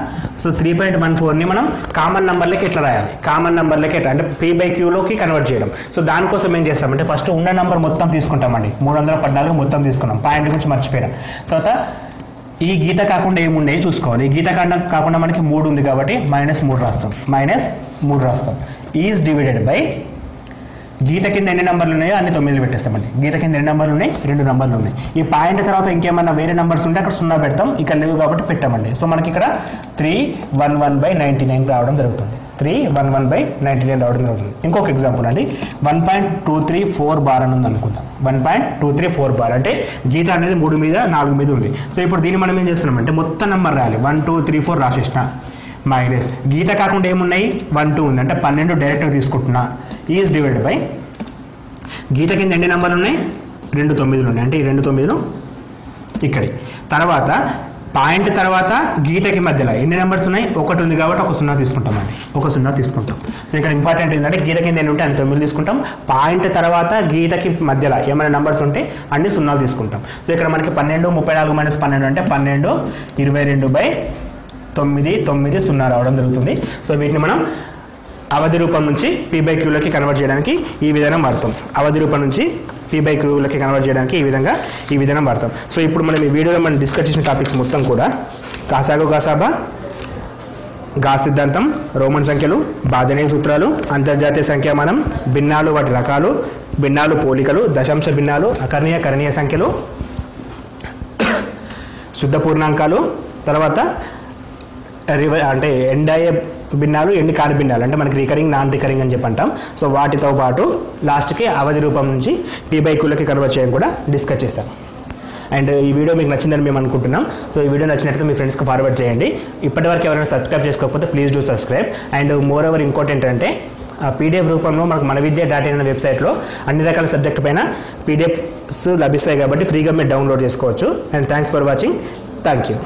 సో 3.14ని మనం కామన్ నెంబర్లకి ఎట్లా రాయాలి, కామన్ నెంబర్లకి ఎట్లా అంటే P/Qలోకి కన్వర్ట్ చేయడం. సో దానికోసం ఏం చేస్తామంటే ఫస్ట్ ఉన్న నెంబర్ మొత్తం తీసుకుంటామండి. 314 మొత్తం తీసుకున్నాం, పాయింట్ గురించి మర్చిపోయాం. తర్వాత ఈ గీత కాకుండా ఏమున్నాయి చూసుకోవాలి. ఈ గీత కాకుండా మనకి 3 ఉంది కాబట్టి -3 రాస్తాం, -3 రాస్తాం. ఈజ్ డివైడెడ్ బై గీత కింద ఎన్ని నెంబర్లు ఉన్నాయో అన్ని 9 పెట్టేస్తామండి. గీత కింద ఎన్ని నెంబర్లు ఉన్నాయి, 2 నెంబర్లు ఉన్నాయి. ఈ పాయింట్ తర్వాత ఇంకేమన్నా వేరే నెంబర్స్ ఉంటే అక్కడ 0 పెడతాం, ఇక్కడ లేవు కాబట్టి పెట్టామండి. సో మనకి ఇక్కడ 311/99 రావడం జరుగుతుంది. 311/99 రావడం జరుగుతుంది. ఇంకొక ఎగ్జాంపుల్ అండి, 1.234 బార్ అని ఉంది అనుకుందాం. 1.234 బార్ అంటే గీత అనేది 3 మీద 4 మీద ఉంది. సో ఇప్పుడు దీన్ని మనం ఏం చేస్తున్నామంటే మొత్తం నెంబర్ రాయాలి. 1 2 3 4 రాసేసిన, మైనస్ గీత కాకుండా ఏమున్నాయి, 1 2 ఉంది అంటే 12 డైరెక్ట్గా తీసుకుంటున్నా. ఈజ్ డివైడెడ్ బై గీత కింద ఎన్ని నెంబర్లు ఉన్నాయి, 2 9లు ఉన్నాయి అంటే ఈ 2 9లు ఇక్కడి. తర్వాత పాయింట్ తర్వాత గీతకి మధ్యలో ఎన్ని నెంబర్స్ ఉన్నాయి, 1 ఉంది కాబట్టి 1 0 తీసుకుంటామండి, 1 0 తీసుకుంటాం. సో ఇక్కడ ఇంపార్టెంట్ ఏంటంటే గీత కింద ఎన్ని ఉంటే అన్ని 9 తీసుకుంటాం. పాయింట్ తర్వాత గీతకి మధ్యలో ఏమైనా నెంబర్స్ ఉంటే అన్ని 0 తీసుకుంటాం. సో ఇక్కడ మనకి 12 34 - 12 అంటే 12 22/9 9 0 రావడం జరుగుతుంది. సో వీటిని మనం అవధి రూపం నుంచి P/Qలోకి కన్వర్ట్ చేయడానికి ఈ విధానం వాడతాం. అవధి రూపం నుంచి P/Qలోకి కన్వర్ట్ చేయడానికి ఈ విధానం వాడతాం. సో ఇప్పుడు మనం ఈ వీడియోలో మనం డిస్కస్ చేసిన టాపిక్స్ మొత్తం కూడా కాసాగు కాసాబా, గా సిద్ధాంతం, రోమన్ సంఖ్యలు, భాజనీయ సూత్రాలు, అంతర్జాతీయ సంఖ్యామానం, భిన్నాలు వాటి రకాలు, భిన్నాలు పోలికలు, దశాంశ భిన్నాలు, అకర్ణీయ కరణీయ సంఖ్యలు, శుద్ధ పూర్ణాంకాలు, తర్వాత అంటే ఎండ్ అయ్యే భిన్నాలు, ఎండ్ కాని భిన్నాలు అంటే మనకి రికరింగ్ నాన్ రికరింగ్ అని చెప్పి అంటాం. సో వాటితో పాటు లాస్ట్కి అవధి రూపం నుంచి P/Qలోకి కన్వర్ట్ చేయడం కూడా డిస్కస్ చేస్తాం. అండ్ ఈ వీడియో మీకు నచ్చిందని మేము అనుకుంటున్నాం. సో ఈ వీడియో నచ్చినట్లయితే మీ ఫ్రెండ్స్కి ఫార్వర్డ్ చేయండి. ఇప్పటివరకు ఎవరైనా సబ్స్క్రైబ్ చేసుకోకపోతే please do subscribe. And more over ఇంకోటి ఏంటంటే PDF రూపంలో మనకు మనవిద్య.in అనే వెబ్సైట్లో అన్ని రకాల సబ్జెక్టు పైన PDFs లభిస్తాయి కాబట్టి ఫ్రీగా మీరు డౌన్లోడ్ చేసుకోవచ్చు. And thanks for watching. Thank you.